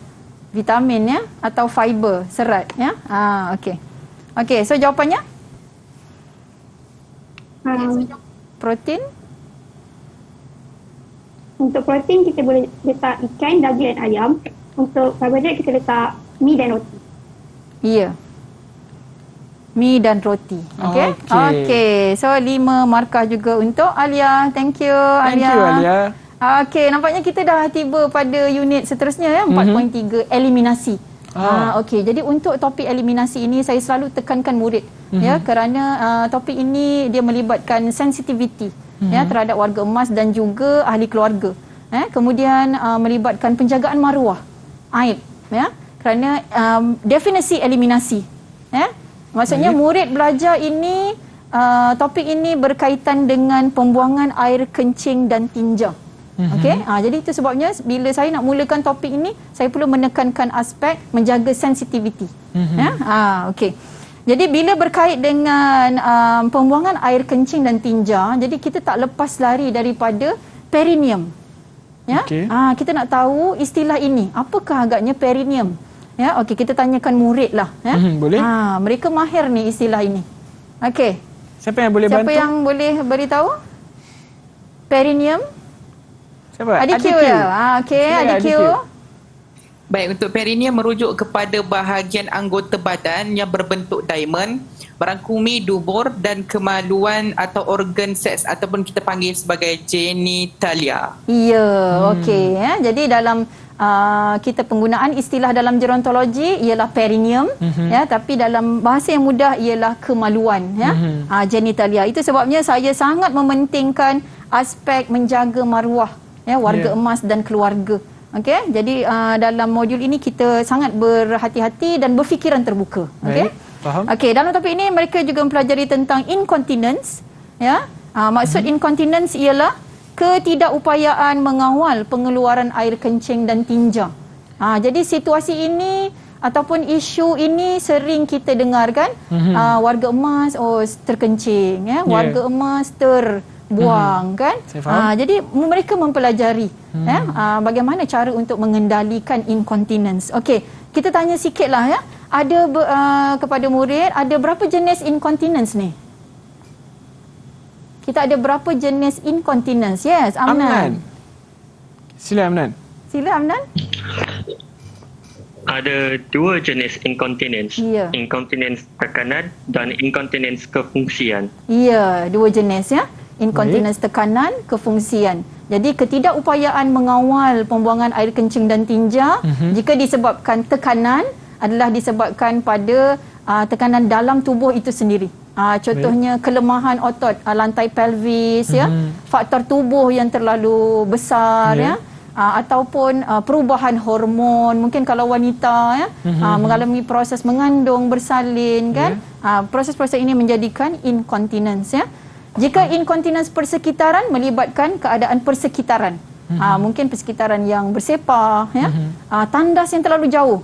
Speaker 3: vitamin atau fiber, serat okey. Okey, so jawapannya? Protein?
Speaker 9: Untuk protein kita boleh letak ikan, daging dan ayam. Untuk karbohidrat kita letak mi dan roti.
Speaker 3: Ya. Mi dan roti. Okey. So 5 markah juga untuk Alia. Thank you, Alia.
Speaker 2: Thank you, Alia.
Speaker 3: Okey, nampaknya kita dah tiba pada unit seterusnya ya, 4.3 eliminasi. Okey, jadi untuk topik eliminasi ini saya selalu tekankan murid ya, kerana topik ini dia melibatkan sensitiviti ya terhadap warga emas dan juga ahli keluarga. Kemudian melibatkan penjagaan maruah, aib ya, kerana definisi eliminasi ya. Maksudnya murid belajar ini topik ini berkaitan dengan pembuangan air kencing dan tinja. Okey, jadi itu sebabnya bila saya nak mulakan topik ini, saya perlu menekankan aspek menjaga sensitiviti. Okey. Jadi bila berkait dengan pembuangan air kencing dan tinja, jadi kita tak lepas lari daripada perineum. Ya. Kita nak tahu istilah ini. Apakah agaknya perineum? Ya, okey, kita tanyakan murid lah ya.
Speaker 2: Boleh?
Speaker 3: Mereka mahir ni istilah ini. Okey.
Speaker 2: Siapa yang boleh bantu?
Speaker 3: Siapa yang boleh beritahu? Perineum?
Speaker 2: Siapa?
Speaker 3: Adik Q ya? Okey, Adik Q.
Speaker 5: Baik, untuk perineum merujuk kepada bahagian anggota badan yang berbentuk diamond, merangkumi dubur dan kemaluan atau organ seks ataupun kita panggil sebagai genitalia.
Speaker 3: Ya, okey ya. Jadi dalam kita penggunaan istilah dalam gerontologi ialah perineum ya, tapi dalam bahasa yang mudah ialah kemaluan ya. Genitalia. Itu sebabnya saya sangat mementingkan aspek menjaga maruah ya warga emas dan keluarga. Okey, jadi dalam modul ini kita sangat berhati-hati dan berfikiran terbuka. Okey.
Speaker 2: Faham.
Speaker 3: Okey, dalam topik ini mereka juga mempelajari tentang incontinence ya. Maksud incontinence ialah ketidakupayaan mengawal pengeluaran air kencing dan tinja. Jadi situasi ini ataupun isu ini sering kita dengarkan, warga emas terkencing ya, warga emas terbuang kan. Jadi mereka mempelajari bagaimana cara untuk mengendalikan incontinence. Okey, kita tanya sikitlah ya. Ada kepada murid, ada berapa jenis incontinence ni? Kita ada berapa jenis incontinence? Yes, Amnan.
Speaker 2: Sila Amnan.
Speaker 3: Sila Amnan.
Speaker 7: Ada 2 jenis incontinence. Incontinence tekanan dan incontinence kefungsian.
Speaker 3: Ya, 2 jenis ya. Incontinence tekanan, kefungsian. Jadi ketidakupayaan mengawal pembuangan air kencing dan tinja jika disebabkan tekanan adalah disebabkan pada tekanan dalam tubuh itu sendiri. Contohnya kelemahan otot lantai pelvis ya, faktor tubuh yang terlalu besar ya, ataupun perubahan hormon, mungkin kalau wanita ya mengalami proses mengandung, bersalin kan, proses-proses ini menjadikan incontinence ya. Jika incontinence persekitaran melibatkan keadaan persekitaran, mungkin persekitaran yang bersepah ya, tandas yang terlalu jauh,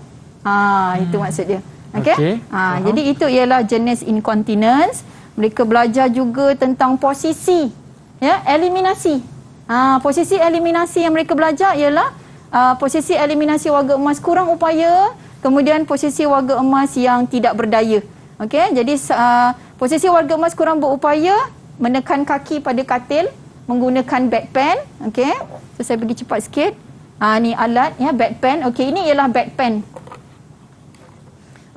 Speaker 3: itu maksud dia. Okey. Jadi itu ialah jenis incontinence. Mereka belajar juga tentang posisi ya, eliminasi. Posisi eliminasi yang mereka belajar ialah posisi eliminasi warga emas kurang upaya, kemudian posisi warga emas yang tidak berdaya. Okey, jadi posisi warga emas kurang berupaya menekan kaki pada katil menggunakan bedpan. Okey, so saya pergi cepat sikit. Ni alat ya, bedpan. Okey, ini ialah bedpan.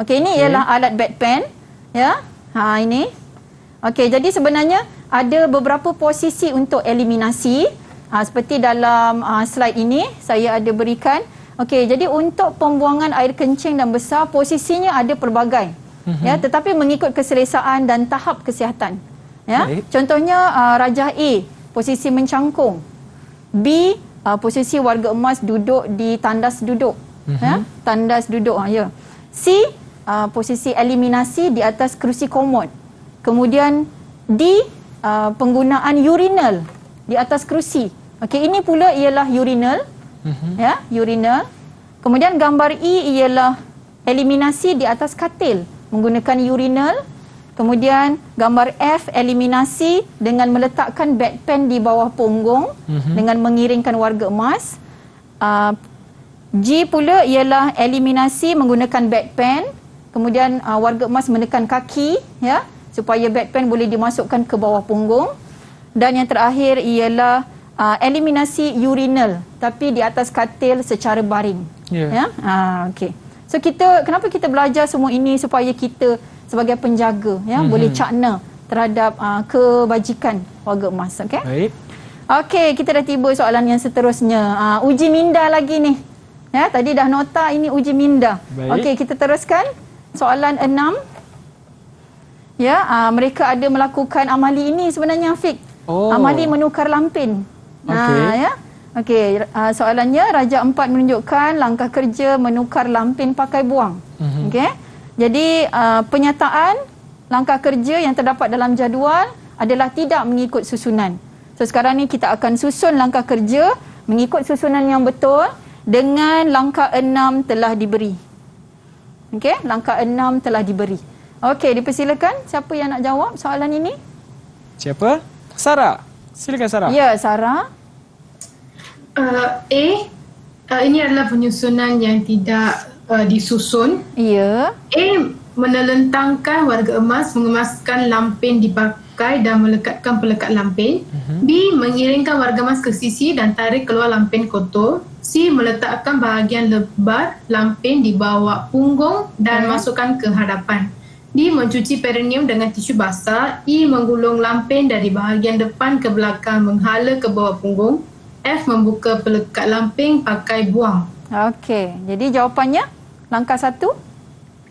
Speaker 3: Okey, ini ialah alat bedpan ya. Ini. Okey, jadi sebenarnya ada beberapa posisi untuk eliminasi. Seperti dalam slide ini saya ada berikan. Okey, jadi untuk pembuangan air kencing dan besar posisinya ada pelbagai. Ya, tetapi mengikut keselesaan dan tahap kesihatan. Ya. Contohnya rajah A, posisi mencangkung. B, posisi warga emas duduk di tandas duduk. Ya, tandas duduk ya. C, posisi eliminasi di atas kerusi komod. Kemudian D, penggunaan urinal di atas kerusi. Okey, ini pula ialah urinal. Ya, urinal. Kemudian gambar E ialah eliminasi di atas katil menggunakan urinal. Kemudian gambar F, eliminasi dengan meletakkan bedpan di bawah punggung dengan mengiringkan warga emas. G pula ialah eliminasi menggunakan bedpan. Kemudian warga emas menekan kaki ya, supaya bedpan boleh dimasukkan ke bawah punggung. Dan yang terakhir ialah eliminasi urinal tapi di atas katil secara baring. Ya. Okey. So kenapa kita belajar semua ini supaya kita sebagai penjaga ya boleh cakna terhadap kebajikan warga emas. Okey.
Speaker 2: Baik.
Speaker 3: Okey, kita dah tiba soalan yang seterusnya. Uji minda lagi ni. Ya, tadi dah nota, ini uji minda. Okey, kita teruskan. Soalan 6. Ya, mereka ada melakukan amali ini sebenarnya, Afiq. Amali menukar lampin. Ya. Okey, soalannya Raja 4 menunjukkan langkah kerja menukar lampin pakai buang. Okey. Jadi penyataan langkah kerja yang terdapat dalam jadual adalah tidak mengikut susunan. So sekarang ni kita akan susun langkah kerja mengikut susunan yang betul dengan langkah 6 telah diberi. Okey, langkah 6 telah diberi. Okey, dipersilakan siapa yang nak jawab soalan ini?
Speaker 2: Siapa? Sarah. Silakan Sarah.
Speaker 3: Ya, Sarah.
Speaker 1: Ini adalah penyusunan yang tidak disusun.
Speaker 3: Ya.
Speaker 1: A, menelentangkan warga emas, mengemaskan lampin dipakai dan melekatkan pelekat lampin. B, mengiringkan warga emas ke sisi dan tarik keluar lampin kotor. C, meletakkan bahagian lebar lampin di bawah punggung dan masukkan ke hadapan. D, mencuci perineum dengan tisu basah. E, menggulung lampin dari bahagian depan ke belakang menghala ke bawah punggung. F, membuka pelekat lampin pakai buang.
Speaker 3: Okey, jadi jawapannya langkah 1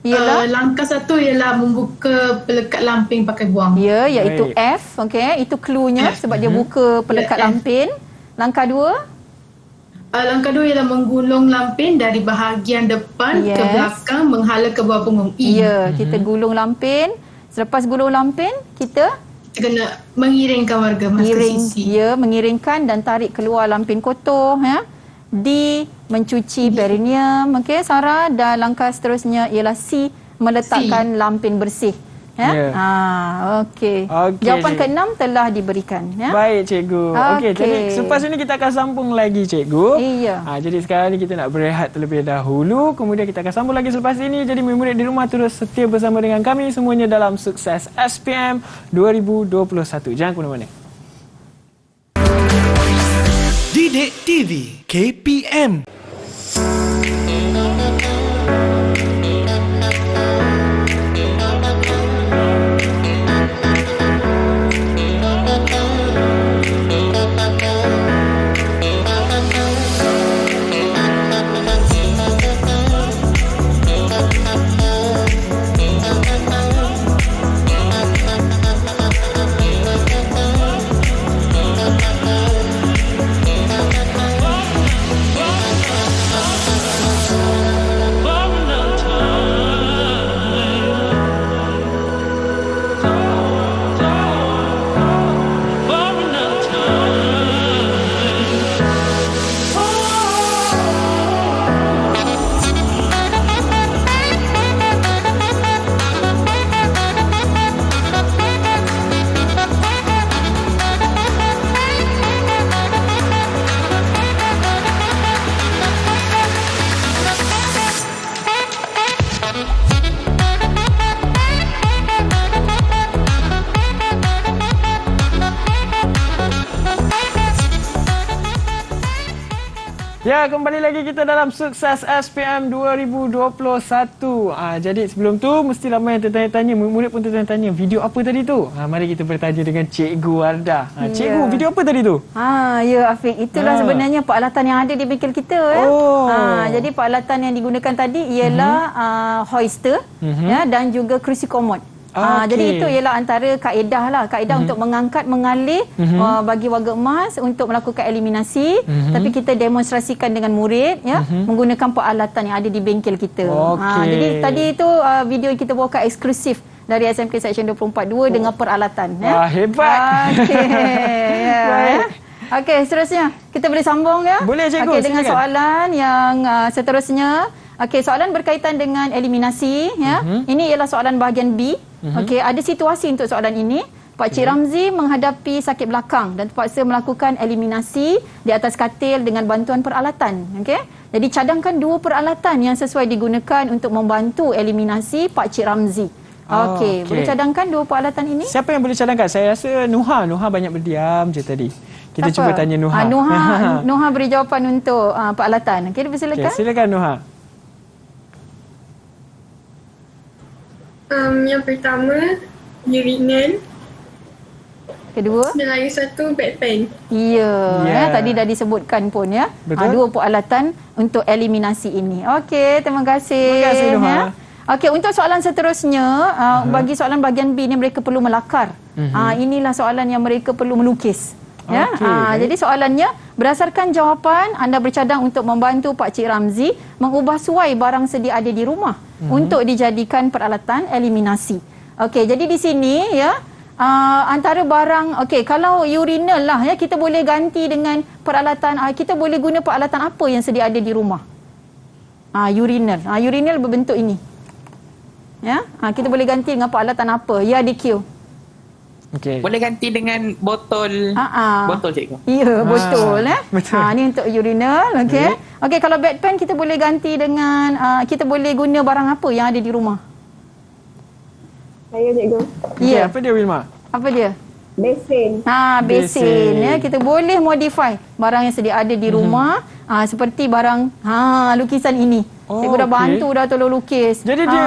Speaker 3: ialah
Speaker 1: langkah 1 ialah membuka pelekat lampin pakai buang.
Speaker 3: ya, iaitu F. Okey, itu cluenya sebab dia buka pelekat lampin. Langkah 2
Speaker 1: langkah 2 ialah menggulung lampin dari bahagian depan ke belakang menghala ke bawah punggung. E.
Speaker 3: Ya, kita gulung lampin. Selepas gulung lampin, kita
Speaker 1: kena mengiringkan warga emas ke sisi.
Speaker 3: Ya, mengiringkan dan tarik keluar lampin kotor. Ya. D, mencuci perineum. Okey, Sarah. Dan langkah seterusnya ialah C, meletakkan lampin bersih. Ya. Okey. Jawapan ke-6 telah diberikan. Ya.
Speaker 2: Baik, cikgu. Okey, jadi selepas ini kita akan sambung lagi, cikgu.
Speaker 3: Iya.
Speaker 2: Jadi sekarang ni kita nak berehat terlebih dahulu. Kemudian kita akan sambung lagi selepas ini. Jadi murid di rumah terus setia bersama dengan kami semuanya dalam Sukses SPM 2021. Jangan ke mana-mana.
Speaker 8: Didik TV KPM.
Speaker 2: Ya, kembali lagi kita dalam Sukses SPM 2021. Jadi sebelum tu mesti ramai yang tertanya-tanya, murid pun tertanya-tanya, video apa tadi tu? Mari kita bertanya dengan Cikgu Wardah. Cikgu, video apa tadi tu?
Speaker 3: Ya Afiq, itulah sebenarnya peralatan yang ada di bengkel kita. Jadi peralatan yang digunakan tadi ialah hoister dan juga kerusi komod. Jadi itu ialah antara kaedah untuk mengangkat, mengalih bagi warga emas untuk melakukan eliminasi. Tapi kita demonstrasikan dengan murid menggunakan peralatan yang ada di bengkel kita. Jadi tadi itu video yang kita bawakan eksklusif dari SMK Seksyen 24-2 dengan peralatan.
Speaker 2: Hebat.
Speaker 3: Okey, seterusnya kita boleh sambung ya?
Speaker 2: Boleh, cikgu.
Speaker 3: Dengan soalan yang seterusnya. Okey, soalan berkaitan dengan eliminasi ya. Ini ialah soalan bahagian B. Okey, ada situasi untuk soalan ini. Pak Cik Ramzi menghadapi sakit belakang dan terpaksa melakukan eliminasi di atas katil dengan bantuan peralatan. Okey. Jadi cadangkan 2 peralatan yang sesuai digunakan untuk membantu eliminasi Pak Cik Ramzi. Okey, boleh cadangkan 2 peralatan ini?
Speaker 2: Siapa yang boleh cadangkan? Saya rasa Nuha. Nuha banyak berdiam je tadi. Kita cuba tanya Nuha.
Speaker 3: Nuha beri jawapan untuk peralatan. Okey, dipersilakan.
Speaker 2: Silakan Nuha.
Speaker 6: Yang pertama, urinal.
Speaker 3: Kedua?
Speaker 6: Dan lagi satu backpack.
Speaker 3: Ya, tadi dah disebutkan pun ya. Dua peralatan untuk eliminasi ini. Okey, terima kasih.
Speaker 2: Terima kasih, Noha.
Speaker 3: Ya. Okey, untuk soalan seterusnya, bagi soalan bahagian B ni mereka perlu melakar. Inilah soalan yang mereka perlu melukis. Ya. Jadi soalannya, berdasarkan jawapan anda bercadang untuk membantu Pak Cik Ramzi mengubah suai barang sedia ada di rumah untuk dijadikan peralatan eliminasi. Okey, jadi di sini ya, antara barang, okey, kalau urinal lah ya, kita boleh ganti dengan peralatan, kita boleh guna peralatan apa yang sedia ada di rumah? Urinal. Urinal berbentuk ini. Ya, kita boleh ganti dengan peralatan apa? Ya, DQ.
Speaker 2: Okey.
Speaker 5: Boleh ganti dengan botol. Botol, cikgu.
Speaker 3: Ya, botol.
Speaker 2: Betul.
Speaker 3: Ni untuk urinal. Okey. Okey, kalau bedpan kita boleh ganti dengan, kita boleh guna barang apa yang ada di rumah?
Speaker 4: Saya cikgu.
Speaker 3: Ya.
Speaker 2: Apa dia, Wilma?
Speaker 3: Apa dia?
Speaker 4: Besin.
Speaker 3: Besin. Ya, kita boleh modify barang yang sedia ada di rumah. Seperti barang lukisan ini. Cikgu dah bantu, dah tolong lukis.
Speaker 2: Jadi dia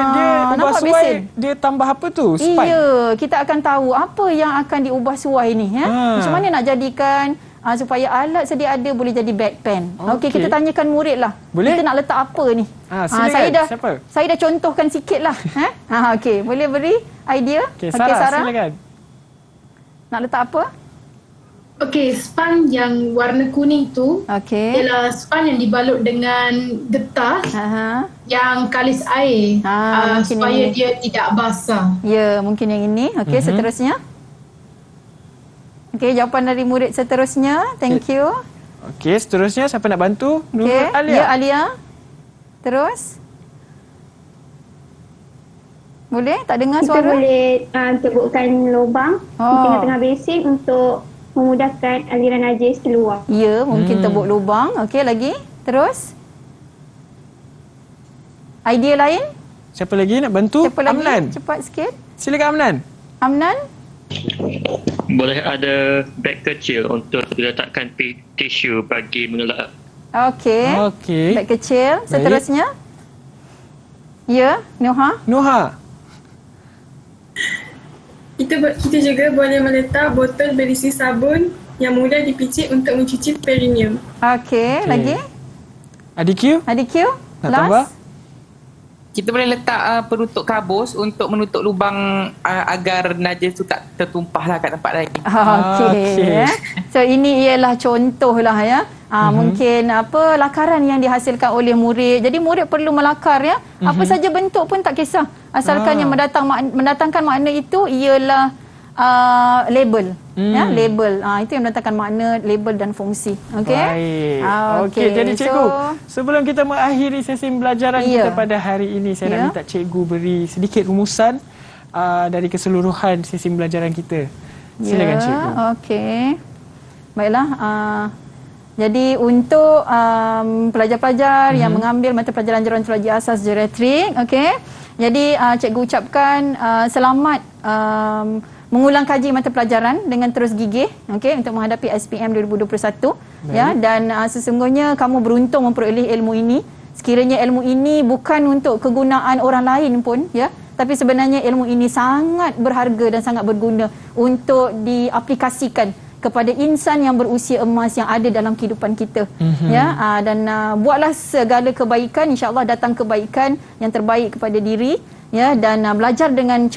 Speaker 2: ubah suai, dia tambah apa tu? Spine?
Speaker 3: Ya, kita akan tahu apa yang akan diubah suai ni. Ya? Macam mana nak jadikan supaya alat sedia ada boleh jadi backpan. Okey, kita tanyakan murid lah.
Speaker 2: Boleh?
Speaker 3: Kita nak letak apa ni?
Speaker 2: Silakan.
Speaker 3: Saya dah contohkan sikit lah. Okey, boleh beri idea?
Speaker 2: Okey, Sarah, silakan.
Speaker 3: Nak letak apa?
Speaker 1: Okey, span yang warna kuning tu ialah span yang dibalut dengan getah yang kalis air supaya dia tidak basah.
Speaker 3: Ya, mungkin yang ini. Okey, seterusnya. Okey, jawapan dari murid seterusnya. Thank you.
Speaker 2: Okey, seterusnya siapa nak bantu?
Speaker 3: Okey,
Speaker 2: Alia.
Speaker 3: Ya, Alia. Terus. Boleh? Tak dengar suara?
Speaker 9: Kita boleh tebukkan lubang di tengah-tengah besin untuk memudahkan aliran najis keluar.
Speaker 3: Ya, mungkin tebuk lubang. Okey, lagi. Terus. Idea lain?
Speaker 2: Siapa lagi nak bantu?
Speaker 3: Siapa lagi?
Speaker 2: Amnan.
Speaker 3: Cepat sikit.
Speaker 2: Silakan, Amnan.
Speaker 3: Amnan?
Speaker 7: Boleh ada beg kecil untuk diletakkan tisu bagi mengelak.
Speaker 3: Okey. Beg kecil. Seterusnya? Ya, Noha?
Speaker 6: Kita juga boleh meletak botol berisi sabun yang mudah dipicit untuk mencuci perineum.
Speaker 3: Okey, lagi?
Speaker 2: ADQ? Nak tambah?
Speaker 5: Kita boleh letak penutup kabus untuk menutup lubang agar najis tu tak tertumpah lah kat tempat lain.
Speaker 3: Okey. So ini ialah contoh lah ya. Mungkin lakaran yang dihasilkan oleh murid. Jadi murid perlu melakar ya. Apa saja bentuk pun tak kisah. Asalkan yang mendatangkan makna itu ialah label. Ya, label. Itu yang mendatangkan makna label dan fungsi. Okey.
Speaker 2: Baik. Okey, jadi cikgu, sebelum kita mengakhiri sesi pembelajaran kita pada hari ini, saya nak minta cikgu beri sedikit rumusan dari keseluruhan sesi pembelajaran kita. Silakan cikgu.
Speaker 3: Okey. Baiklah, jadi untuk pelajar-pelajar yang mengambil mata pelajaran gerontologi asas geriatrik, okey. Jadi cikgu ucapkan selamat mengulang kaji mata pelajaran dengan terus gigih, okey, untuk menghadapi SPM 2021. Ya, dan sesungguhnya kamu beruntung memperoleh ilmu ini. Sekiranya ilmu ini bukan untuk kegunaan orang lain pun, ya, tapi sebenarnya ilmu ini sangat berharga dan sangat berguna untuk diaplikasikan kepada insan yang berusia emas yang ada dalam kehidupan kita. Ya, dan buatlah segala kebaikan, insya-Allah datang kebaikan yang terbaik kepada diri, ya, dan belajar dengan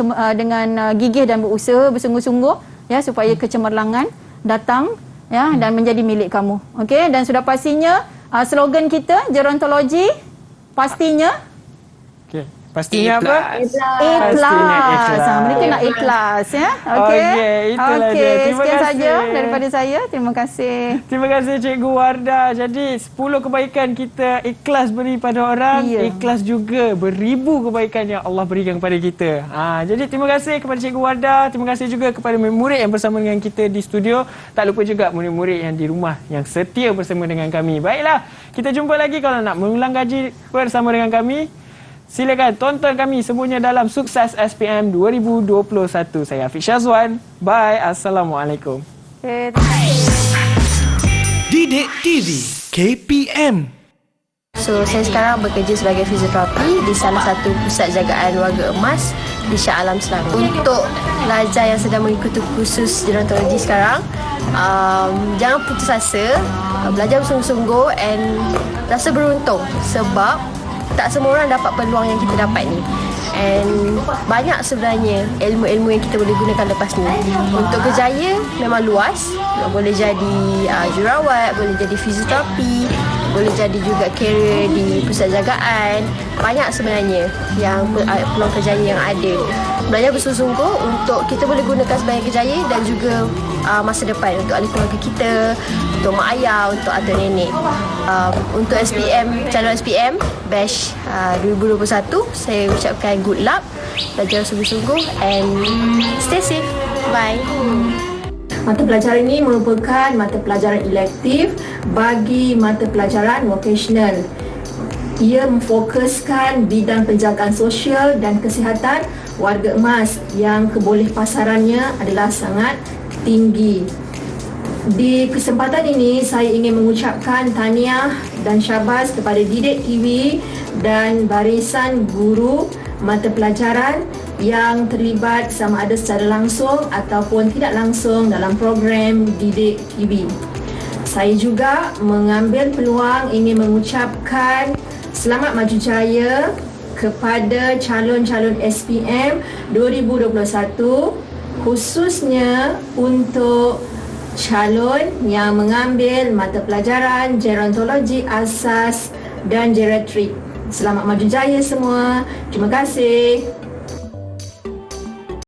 Speaker 3: gigih dan berusaha bersungguh-sungguh, ya, supaya kecemerlangan datang, ya, dan menjadi milik kamu. Okey, dan sudah pastinya slogan kita gerontologi pastinya
Speaker 2: pastinya apa?
Speaker 3: Ikhlas. Mereka nak ikhlas, ya. Okey.
Speaker 2: Itulah dia. Terima
Speaker 3: sekian
Speaker 2: kasih
Speaker 3: saja daripada saya. Terima kasih.
Speaker 2: Terima kasih Cikgu Wardah. Jadi 10 kebaikan kita ikhlas beri pada orang, ikhlas juga beribu kebaikan yang Allah berikan kepada kita. Jadi terima kasih kepada Cikgu Wardah, terima kasih juga kepada murid yang bersama dengan kita di studio. Tak lupa juga murid-murid yang di rumah yang setia bersama dengan kami. Baiklah, kita jumpa lagi kalau nak mengulang kaji bersama dengan kami. Silakan tonton kami semuanya dalam Sukses SPM 2021. Saya Afiq Syazwan. Bye. Assalamualaikum.
Speaker 8: Didik TV KPM.
Speaker 10: So, saya sekarang bekerja sebagai fizioterapi di salah satu pusat jagaan warga emas di Shah Alam Selangor. Untuk pelajar yang sedang mengikuti kursus gerontologi sekarang, jangan putus asa, belajar bersungguh-sungguh and rasa beruntung sebab tak semua orang dapat peluang yang kita dapat ni. And banyak sebenarnya ilmu-ilmu yang kita boleh gunakan lepas ni. Untuk kerjaya memang luas, boleh jadi jurawat, boleh jadi fizioterapi, boleh jadi juga career di pusat jagaan. Banyak sebenarnya yang peluang kerjaya yang ada. Belajar bersungguh-sungguh untuk kita boleh gunakan sebagai kerjaya dan juga masa depan untuk ahli keluarga kita, untuk mak ayah, untuk atuk nenek. Untuk SPM, calon SPM batch 2021, saya ucapkan good luck, belajar sungguh-sungguh and stay safe. Bye.
Speaker 11: Mata pelajaran ini merupakan mata pelajaran elektif bagi mata pelajaran vocational. Ia memfokuskan bidang penjagaan sosial dan kesihatan warga emas yang kebolehpasarannya adalah sangat tinggi. Di kesempatan ini, saya ingin mengucapkan tahniah dan syabas kepada Didik TV dan barisan guru mata pelajaran yang terlibat sama ada secara langsung ataupun tidak langsung dalam program Didik TV. Saya juga mengambil peluang ingin mengucapkan selamat maju jaya kepada calon-calon SPM 2021, khususnya untuk calon yang mengambil mata pelajaran gerontologi asas dan geriatrik. Selamat maju jaya semua. Terima kasih.